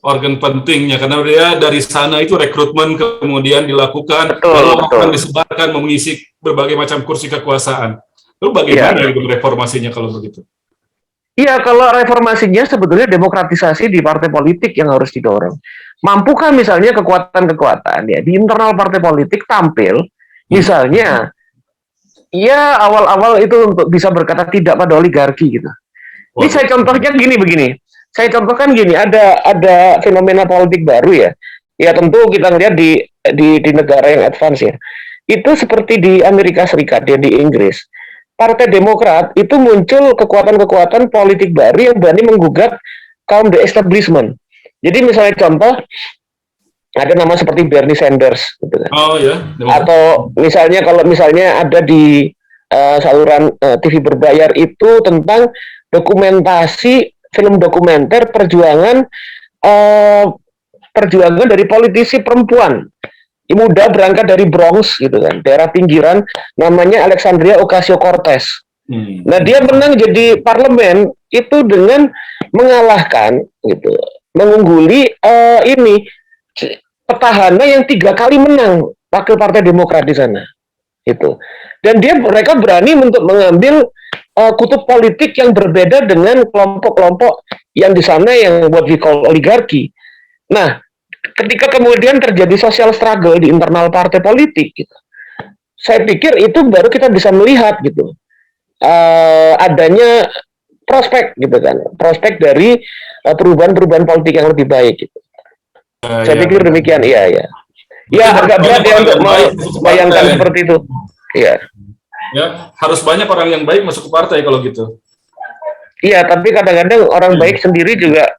organ pentingnya, karena dia dari sana itu rekrutmen kemudian dilakukan, lalu akan disebarkan mengisi berbagai macam kursi kekuasaan. Lalu bagaimana reformasinya kalau begitu? Iya, kalau reformasinya sebetulnya demokratisasi di partai politik yang harus didorong. Mampukah misalnya kekuatan-kekuatan ya di internal partai politik tampil, misalnya, ya awal-awal itu untuk bisa berkata tidak pada oligarki gitu. Ini saya contohnya begini. Saya contohkan gini, ada fenomena politik baru ya. Ya tentu kita lihat di negara yang advance ya. Itu seperti di Amerika Serikat ya, di Inggris. Partai Demokrat itu muncul kekuatan-kekuatan politik baru yang berani menggugat kaum the establishment. Jadi misalnya contoh, ada nama seperti Bernie Sanders, gitu kan. Atau misalnya kalau misalnya ada di saluran TV berbayar itu tentang dokumentasi film dokumenter perjuangan dari politisi perempuan muda berangkat dari Bronx gitu kan, daerah pinggiran, namanya Alexandria Ocasio-Cortez. Nah, dia menang jadi parlemen itu dengan mengalahkan gitu, mengungguli petahana yang 3 kali menang wakil partai Demokrat di sana. Gitu. Dan mereka berani untuk mengambil kutub politik yang berbeda dengan kelompok-kelompok yang di sana yang what we call oligarki. Nah, ketika kemudian terjadi social struggle di internal partai politik, gitu, saya pikir itu baru kita bisa melihat gitu adanya prospek gitu kan, prospek dari perubahan-perubahan politik yang lebih baik gitu. Saya pikir demikian, iya. Ya agak berat ya untuk membayangkan seperti itu. Iya. Ya, harus banyak orang yang baik masuk ke partai kalau gitu. Iya, tapi kadang-kadang orang baik sendiri juga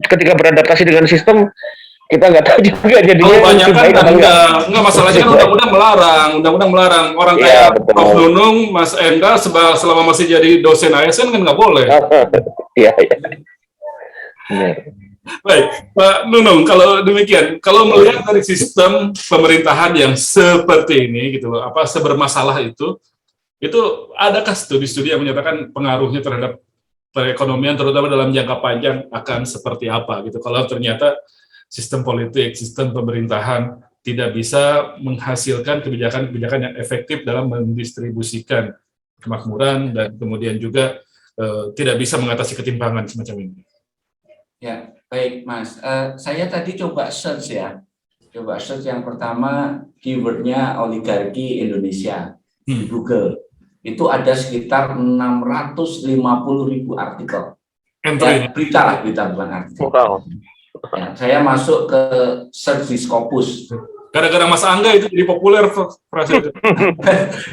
ketika beradaptasi dengan sistem, kita nggak tahu juga jadinya. Banyak kan enggak masalahnya kan undang-undang melarang orang kayak Prof. Nunung, Mas Enda selama masih jadi dosen ASN kan nggak boleh. Iya. Baik, Pak Nunung, kalau demikian, kalau melihat dari sistem pemerintahan yang seperti ini gitu loh, sebermasalah itu adakah studi-studi yang menyatakan pengaruhnya terhadap perekonomian terutama dalam jangka panjang akan seperti apa gitu, kalau ternyata sistem politik, sistem pemerintahan tidak bisa menghasilkan kebijakan-kebijakan yang efektif dalam mendistribusikan kemakmuran dan kemudian juga tidak bisa mengatasi ketimpangan semacam ini. Ya, baik Mas. Saya tadi coba search ya. Coba search yang pertama keywordnya oligarki Indonesia di Google. Itu ada sekitar 650.000 artikel. Ya, berita bukan artikel. Ya, saya masuk ke search di Scopus. Gara-gara Mas Angga itu jadi populer frase itu.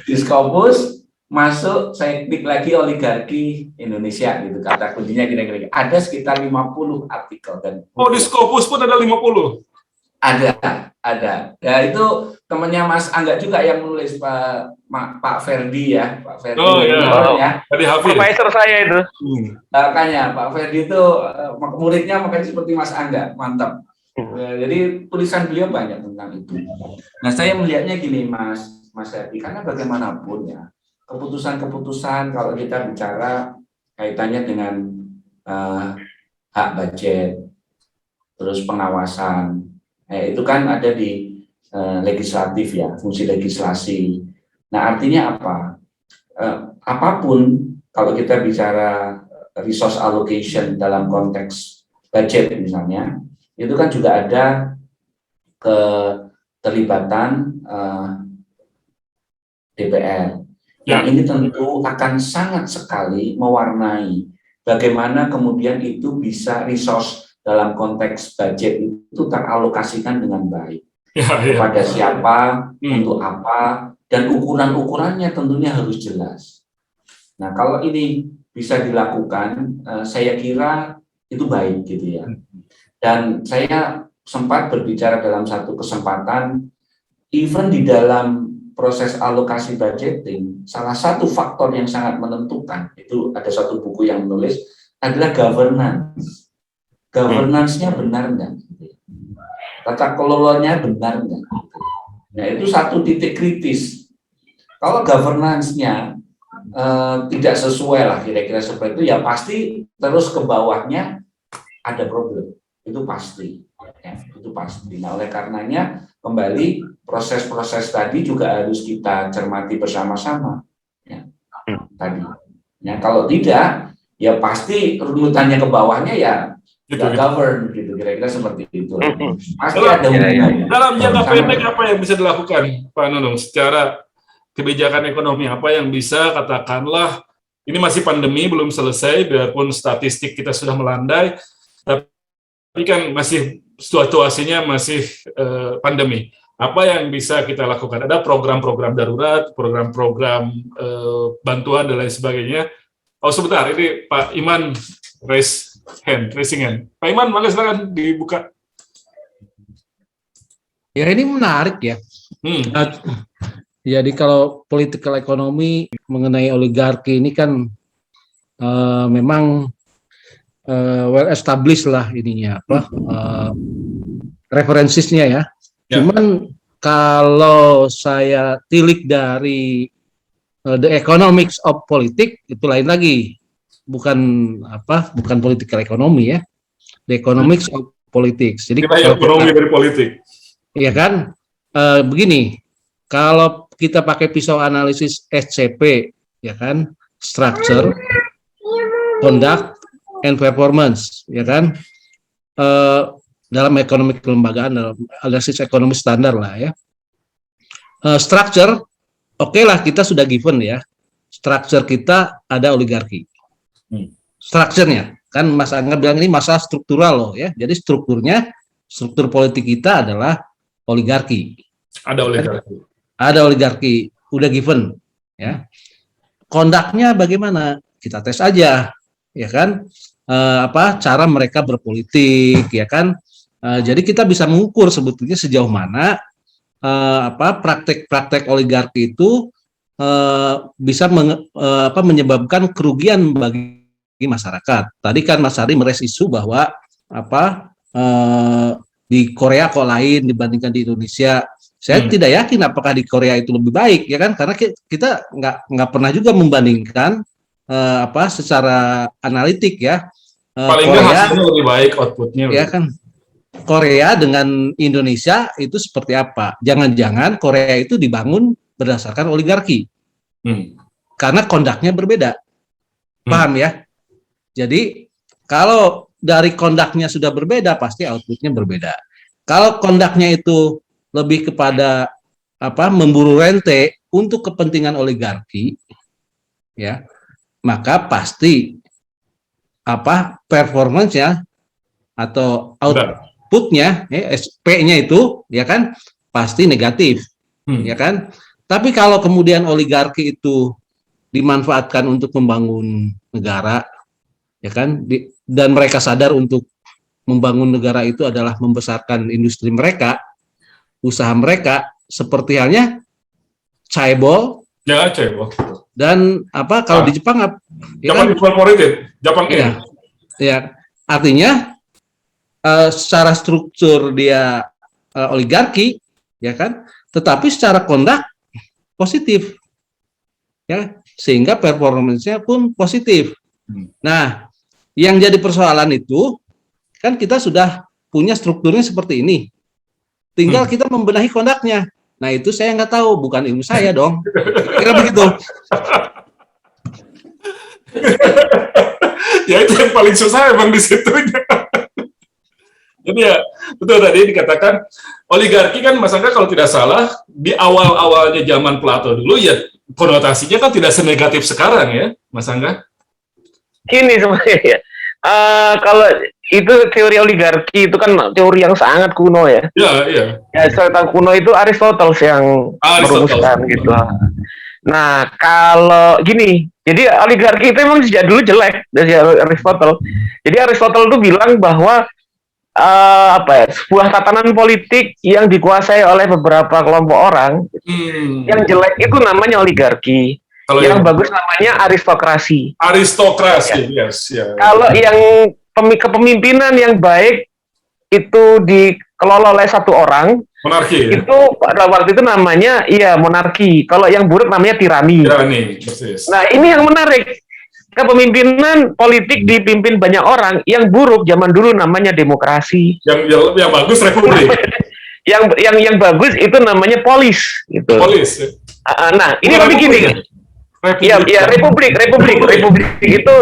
Di Scopus masuk, saya klik lagi oligarki Indonesia gitu, kata kuncinya kira-kira. Ada sekitar 50 artikel dan di Scopus pun ada 50. Ada. Ada. Ya itu temannya Mas Angga juga yang menulis Pak Ferdi ya, Pak Ferdi. Oh ya, ya. tadi Hafid. Profesor saya itu. Makanya Pak Ferdi itu muridnya makanya seperti Mas Angga, mantap. Jadi tulisan beliau banyak tentang itu. Nah saya melihatnya gini Mas Ferdi, karena bagaimanapun ya keputusan-keputusan kalau kita bicara kaitannya dengan hak budget, terus pengawasan. Itu kan ada di legislatif ya, fungsi legislasi. Nah artinya apa? Apapun kalau kita bicara resource allocation dalam konteks budget misalnya, itu kan juga ada keterlibatan DPR. Yang ini tentu akan sangat sekali mewarnai bagaimana kemudian itu bisa resource dalam konteks budget itu teralokasikan dengan baik kepada siapa, untuk apa, dan ukuran-ukurannya tentunya harus jelas. Nah, kalau ini bisa dilakukan, saya kira itu baik gitu ya. Dan saya sempat berbicara dalam satu kesempatan, even di dalam proses alokasi budgeting, salah satu faktor yang sangat menentukan, itu ada satu buku yang menulis, adalah governance. Governance-nya benar enggak? Tata kelolanya benar enggak? Nah, itu satu titik kritis. Kalau governance-nya tidak sesuai lah kira-kira seperti itu, ya pasti terus ke bawahnya ada problem. Itu pasti. Ya, itu pasti. Nah, oleh karenanya kembali proses-proses tadi juga harus kita cermati bersama-sama. Ya, tadi. Ya, kalau tidak, ya pasti runutannya ke bawahnya ya gitu. Govern gitu, kira-kira seperti itu. Pasti ada hubungannya. Dalam jangka pendek apa yang bisa dilakukan, Pak Nunung, secara kebijakan ekonomi? Apa yang bisa, katakanlah, ini masih pandemi belum selesai, biarpun statistik kita sudah melandai, tapi kan masih situasinya masih pandemi. Apa yang bisa kita lakukan? Ada program-program darurat, program-program bantuan dan lain sebagainya. Oh sebentar, ini Pak Iman raising hand. Pak Iman, maka silakan dibuka. Ya ini menarik ya. Jadi kalau political ekonomi mengenai oligarki ini kan memang well established lah ininya referensinya ya. Cuman kalau saya tilik dari the economics of politics itu lain lagi. Bukan political ekonomi ya, the economics of politics. Jadi kita ekonomi dari politik. Iya kan, begini, kalau kita pakai pisau analisis SCP, ya kan, structure, conduct, and performance, ya kan, dalam ekonomi kelembagaan, dalam analisis ekonomi standar lah ya. Structure, oke lah kita sudah given ya, structure kita ada oligarki. Strukturnya kan Mas Angga bilang ini masalah struktural loh ya. Jadi struktur politik kita adalah oligarki. Ada oligarki. Ada oligarki, udah given ya. Kondaknya bagaimana? Kita tes aja ya kan. Cara mereka berpolitik ya kan. Jadi kita bisa mengukur sebetulnya sejauh mana praktek-praktek oligarki itu bisa menyebabkan kerugian bagi masyarakat. Tadi kan Mas Ari meraise isu bahwa di Korea kok lain dibandingkan di Indonesia. Saya tidak yakin apakah di Korea itu lebih baik ya kan, karena kita nggak pernah juga membandingkan secara analitik ya. Paling nggak hasilnya lebih baik, outputnya. Ya kan. Korea dengan Indonesia itu seperti apa? Jangan-jangan Korea itu dibangun berdasarkan oligarki. Karena kondaknya berbeda. Paham ya? Jadi kalau dari kondaknya sudah berbeda, pasti outputnya berbeda. Kalau kondaknya itu lebih kepada memburu rente untuk kepentingan oligarki, ya, maka pasti performance-nya atau outputnya, SP-nya itu, ya kan, pasti negatif, ya kan. Tapi kalau kemudian oligarki itu dimanfaatkan untuk membangun negara, ya kan, dan mereka sadar untuk membangun negara itu adalah membesarkan industri mereka, usaha mereka seperti halnya chaebol Ya, cewek. dan apa kalau di Jepang ya Japan kan? Incorporated, Japan Ya, ya artinya secara struktur dia oligarki ya kan, tetapi secara kondak positif ya, sehingga performance-nya pun positif. Nah, yang jadi persoalan itu kan kita sudah punya strukturnya seperti ini, tinggal kita membenahi kondaknya. Nah, itu saya nggak tahu, bukan ilmu saya dong. Kira begitu. Ya itu yang paling susah emang di situnya. Jadi ya betul tadi dikatakan oligarki kan Mas Angga kalau tidak salah di awal-awalnya zaman Plato dulu ya konotasinya kan tidak senegatif sekarang ya Mas Angga. Ini sebenarnya ya. Kalau itu teori oligarki itu kan teori yang sangat kuno ya. Iya, iya. Ya, secara kuno itu Aristoteles yang merumuskan gitu. Nah, kalau gini, jadi oligarki itu memang sejak dulu jelek dari Aristoteles. Jadi Aristoteles itu bilang bahwa sebuah tatanan politik yang dikuasai oleh beberapa kelompok orang, yang jelek itu namanya oligarki. Kalau yang bagus namanya aristokrasi. Aristokrasi, ya. Yes. Ya. Kalau yang kepemimpinan yang baik itu dikelola oleh satu orang, monarki. Itu pada waktu itu namanya monarki. Kalau yang buruk namanya tirani. Tirani, persis. Nah, ini yang menarik. Kepemimpinan politik dipimpin banyak orang, yang buruk zaman dulu namanya demokrasi. Yang bagus republik. yang bagus itu namanya polis gitu. Polis. Nah, ini tapi gini. Republik itu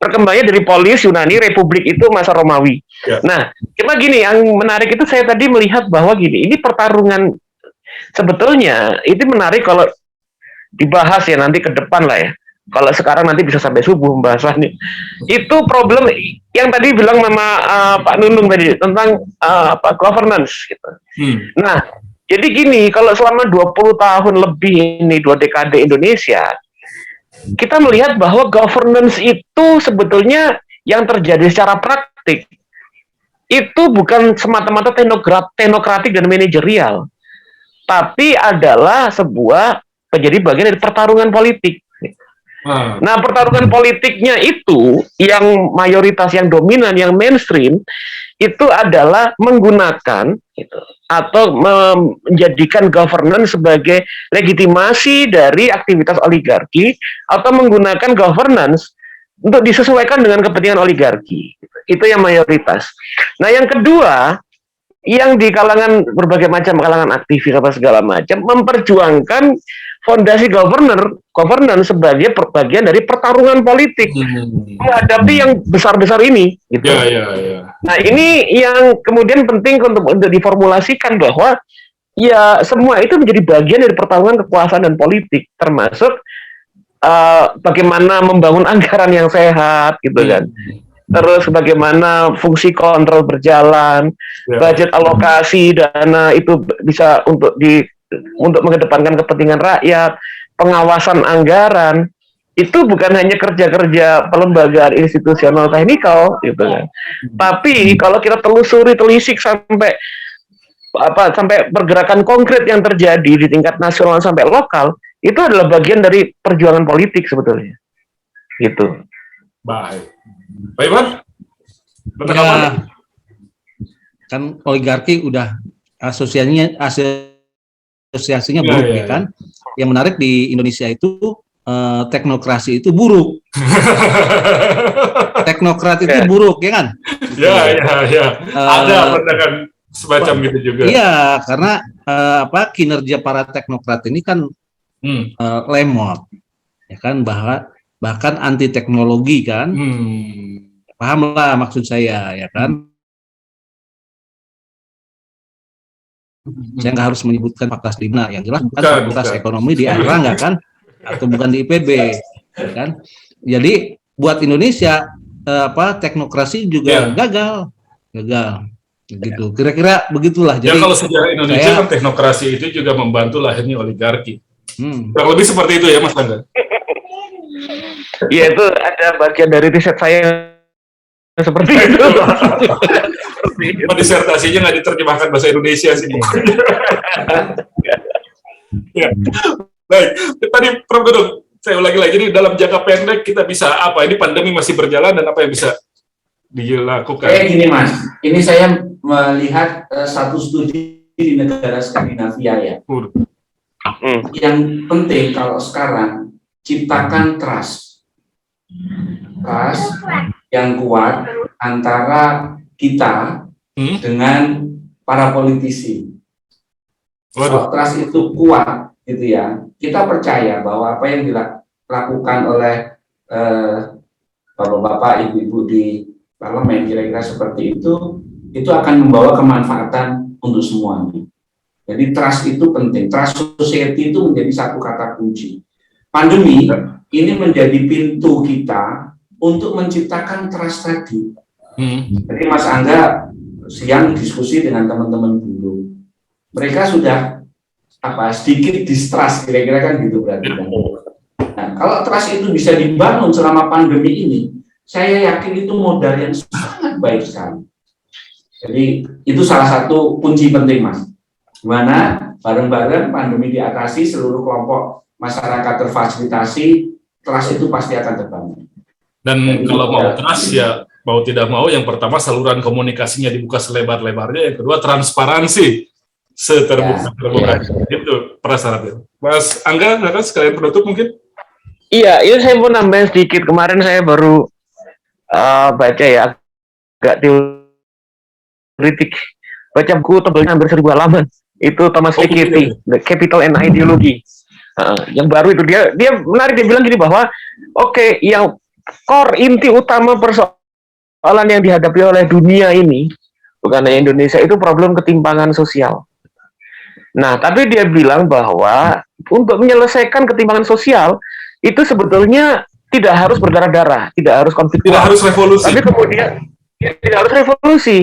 perkembangannya dari polis Yunani, republik itu masa Romawi. Ya. Nah, cuma gini, yang menarik itu saya tadi melihat bahwa gini, ini pertarungan sebetulnya itu menarik kalau dibahas ya nanti ke depan lah ya. Kalau sekarang nanti bisa sampai subuh pembahasannya. Itu problem yang tadi bilang Mama Pak Nunung tadi tentang governance gitu. Nah, jadi gini, kalau selama 20 tahun lebih ini 2 dekade Indonesia, kita melihat bahwa governance itu sebetulnya yang terjadi secara praktik itu bukan semata-mata teknokratik dan manajerial, tapi adalah sebuah menjadi bagian dari pertarungan politik. Nah, pertarungan politiknya itu yang mayoritas, yang dominan, yang mainstream itu adalah menggunakan atau menjadikan governance sebagai legitimasi dari aktivitas oligarki atau menggunakan governance untuk disesuaikan dengan kepentingan oligarki. Itu yang mayoritas. Nah, yang kedua, yang di kalangan berbagai macam kalangan aktivis apa segala macam memperjuangkan fondasi governance sebagai bagian dari pertarungan politik menghadapi yang besar-besar ini gitu. Nah, ini yang kemudian penting untuk diformulasikan bahwa ya semua itu menjadi bagian dari pertarungan kekuasaan dan politik, termasuk bagaimana membangun anggaran yang sehat gitu kan. Terus bagaimana fungsi kontrol berjalan, budget alokasi dana itu bisa untuk mengedepankan kepentingan rakyat, pengawasan anggaran, itu bukan hanya kerja-kerja pelembagaan institusional teknikal gitu kan. Tapi kalau kita telisik sampai pergerakan konkret yang terjadi di tingkat nasional sampai lokal, itu adalah bagian dari perjuangan politik sebetulnya. Gitu. Baik. Baik, Pak. Kan oligarki udah asosiasinya buruk ya kan. Yang menarik di Indonesia itu teknokrasi itu buruk. Teknokrat itu buruk ya kan? Ya. Ada pandangan semacam gitu juga. Iya, karena kinerja para teknokrat ini kan lemot. Ya kan, bahkan anti teknologi kan. Pahamlah maksud saya ya kan. Saya nggak harus menyebutkan fakultas di mana, yang jelas bukan fakultas ekonomi di Airlangga kan, atau bukan di IPB ya kan. Jadi buat Indonesia teknokrasi juga gagal gitu. Kira-kira begitulah. Jadi kalau sejarah Indonesia kan teknokrasi itu juga membantu lahirnya oligarki. Kurang lebih seperti itu ya Mas Angga. Iya, itu ada bagian dari riset saya seperti itu. Disertasinya nggak diterjemahkan bahasa Indonesia sih. Ya. Baik, tadi Prof. Dudung, saya ulangi lagi, jadi dalam jangka pendek kita bisa apa? Ini pandemi masih berjalan dan apa yang bisa dilakukan? Kayak gini Mas, ini saya melihat satu studi di negara Skandinavia ya. Yang penting kalau sekarang ciptakan trust yang kuat antara kita dengan para politisi. Kalau trust itu kuat, gitu ya, kita percaya bahwa apa yang dilakukan oleh bapak-bapak, ibu-ibu di parlemen, kira-kira seperti itu akan membawa kemanfaatan untuk semuanya. Jadi trust itu penting. Trust society itu menjadi satu kata kunci. Pandemi ini menjadi pintu kita untuk menciptakan trust tadi. Jadi Mas Angga siang diskusi dengan teman-teman dulu. Mereka sudah sedikit distrust, kira-kira kan gitu berarti. Nah, kalau trust itu bisa dibangun selama pandemi ini, saya yakin itu modal yang sangat baik sekali. Jadi itu salah satu kunci penting, Mas. Gimana bareng-bareng pandemi diatasi, seluruh kelompok masyarakat terfasilitasi, trust itu pasti akan terbangun. Dan jadi, kalau mau trust ya mau tidak mau, yang pertama saluran komunikasinya dibuka selebar-lebarnya, yang kedua transparansi seterbuka-terbuka. Itu prasyaratnya. Mas Angga, silakan sekalian penutup mungkin. Iya, ini saya mau nambahin sedikit. Kemarin saya baru baca ya, agak teoritik. Baca buku tebalnya hampir 1000 halaman. Itu Thomas Piketty, The Capital and Ideology. Yang baru itu dia menarik, dia bilang gini bahwa oke, yang core inti utama persoalan yang dihadapi oleh dunia ini, bukan hanya Indonesia, itu problem ketimpangan sosial. Nah, tapi dia bilang bahwa untuk menyelesaikan ketimpangan sosial itu sebetulnya tidak harus berdarah-darah, tidak harus konflik, tidak harus revolusi. Tapi kemudian tidak harus revolusi.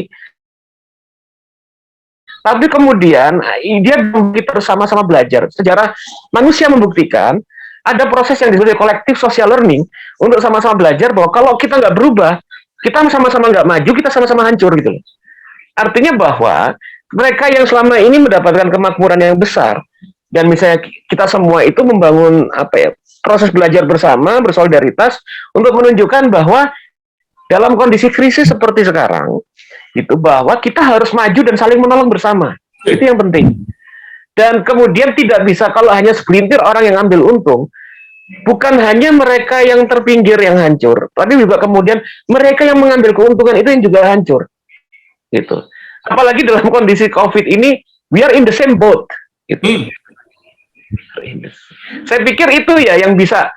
Tapi kemudian dia kita bersama-sama belajar. Sejarah manusia membuktikan ada proses yang disebut collective social learning untuk sama-sama belajar bahwa kalau kita nggak berubah, kita sama-sama nggak maju, kita sama-sama hancur gitu. Artinya bahwa mereka yang selama ini mendapatkan kemakmuran yang besar dan misalnya kita semua itu membangun proses belajar bersama, bersolidaritas untuk menunjukkan bahwa dalam kondisi krisis seperti sekarang itu bahwa kita harus maju dan saling menolong bersama. Itu yang penting. Dan kemudian tidak bisa kalau hanya segelintir orang yang ambil untung, bukan hanya mereka yang terpinggir yang hancur, tapi juga kemudian mereka yang mengambil keuntungan itu yang juga hancur. Gitu. Apalagi dalam kondisi COVID ini, we are in the same boat. Gitu. Saya pikir itu ya yang bisa,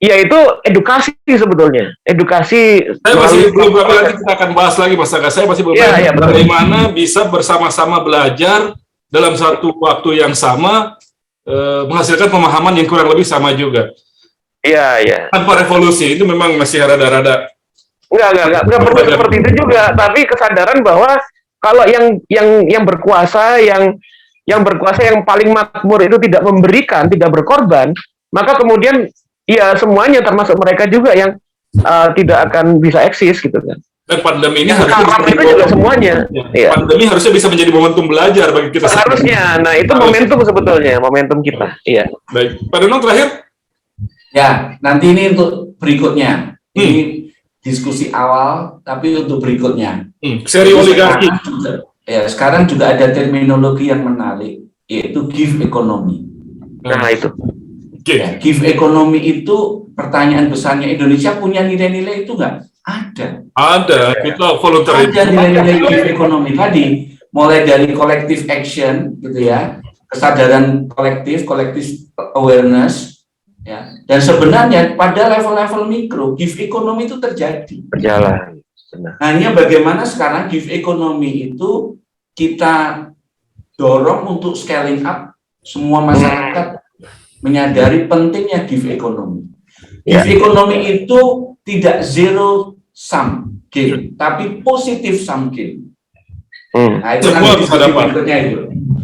yaitu edukasi sebetulnya. Edukasi. Saya masih belum nanti kita akan bahas lagi, Mas Angga. Saya masih belum bagaimana bisa bersama-sama belajar dalam satu waktu yang sama, menghasilkan pemahaman yang kurang lebih sama juga. Iya. Tanpa revolusi, itu memang masih rada-rada. Enggak perlu seperti itu juga, tapi kesadaran bahwa kalau yang berkuasa, yang berkuasa yang paling makmur itu tidak memberikan, tidak berkorban, maka kemudian ya semuanya termasuk mereka juga yang tidak akan bisa eksis gitu kan. Dan pandemi ini itu juga semuanya. Ya. Pandemi harusnya bisa menjadi momentum belajar bagi kita. Harusnya. Nah, itu momentum sebetulnya, momentum kita. Iya. Baik. Pak Dono terakhir? Ya, nanti ini untuk berikutnya. Ini diskusi awal, tapi untuk berikutnya. Seri oligarki. Sekarang juga ada terminologi yang menarik, yaitu give economy. Nah, itu. Ya, give economy itu pertanyaan besarnya, Indonesia punya nilai-nilai itu nggak? Ada, kita voluntary. Ada nilai-nilai give economy tadi, mulai dari collective action, gitu ya, kesadaran kolektif awareness, ya. Dan sebenarnya pada level-level mikro, give economy itu terjadi. Berjalan. Hanya bagaimana sekarang give economy itu kita dorong untuk scaling up, semua masyarakat menyadari pentingnya give economy. Give economy itu tidak zero sum game, tapi positive sum game. Nah, itu semua bisa dapat. Berikutnya itu.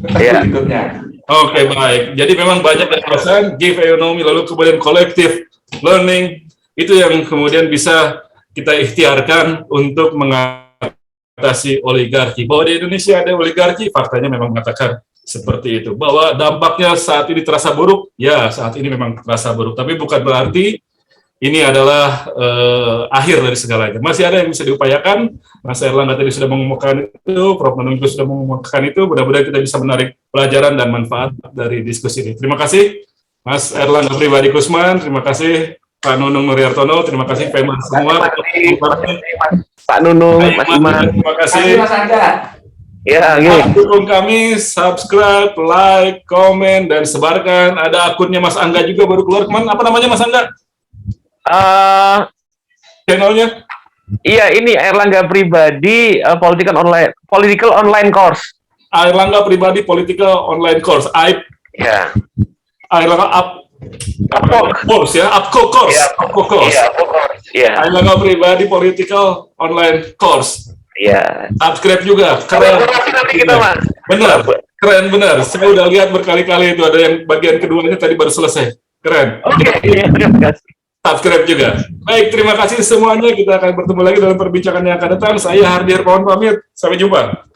Berikutnya. Oke, baik. Jadi memang banyak perasaan give economy, lalu kemudian collective learning, itu yang kemudian bisa kita ikhtiarkan untuk mengatasi oligarki. Bahwa di Indonesia ada oligarki, faktanya memang mengatakan seperti itu. Bahwa dampaknya saat ini terasa buruk, ya saat ini memang terasa buruk. Tapi bukan berarti ini adalah akhir dari segalanya. Masih ada yang bisa diupayakan. Mas Erlangga tadi sudah mengumumkan itu, Prof. Nunung juga sudah mengumumkan itu. Mudah-mudahan kita bisa menarik pelajaran dan manfaat dari diskusi ini. Terima kasih Mas Erlangga Pribadi Kusman, terima kasih Pak Nunung Nuriartono, terima kasih Femas semua. Pak Nunung, Mas Iman. Terima kasih. Mas Angga. Ya, gitu. Dukung kami, subscribe, like, komen, dan sebarkan. Ada akunnya Mas Angga juga baru keluar kemarin. Apa namanya Mas Angga? Channelnya? Iya, ini Erlangga Pribadi Political Online Course. Erlangga Pribadi Political Online Course. Ya. Erlangga Course ya, Apco Course. Iya, Apco Course. Iya. Erlangga Pribadi Political Online Course. Iya. Subscribe juga. Keren. Kita, Mas. Benar. Keren benar. Saya udah lihat berkali-kali itu, ada yang bagian keduanya tadi baru selesai. Keren. Oke, terima kasih. Subscribe juga. Baik, terima kasih semuanya. Kita akan bertemu lagi dalam perbincangan yang akan datang. Saya Hardi Hermawan pamit. Sampai jumpa.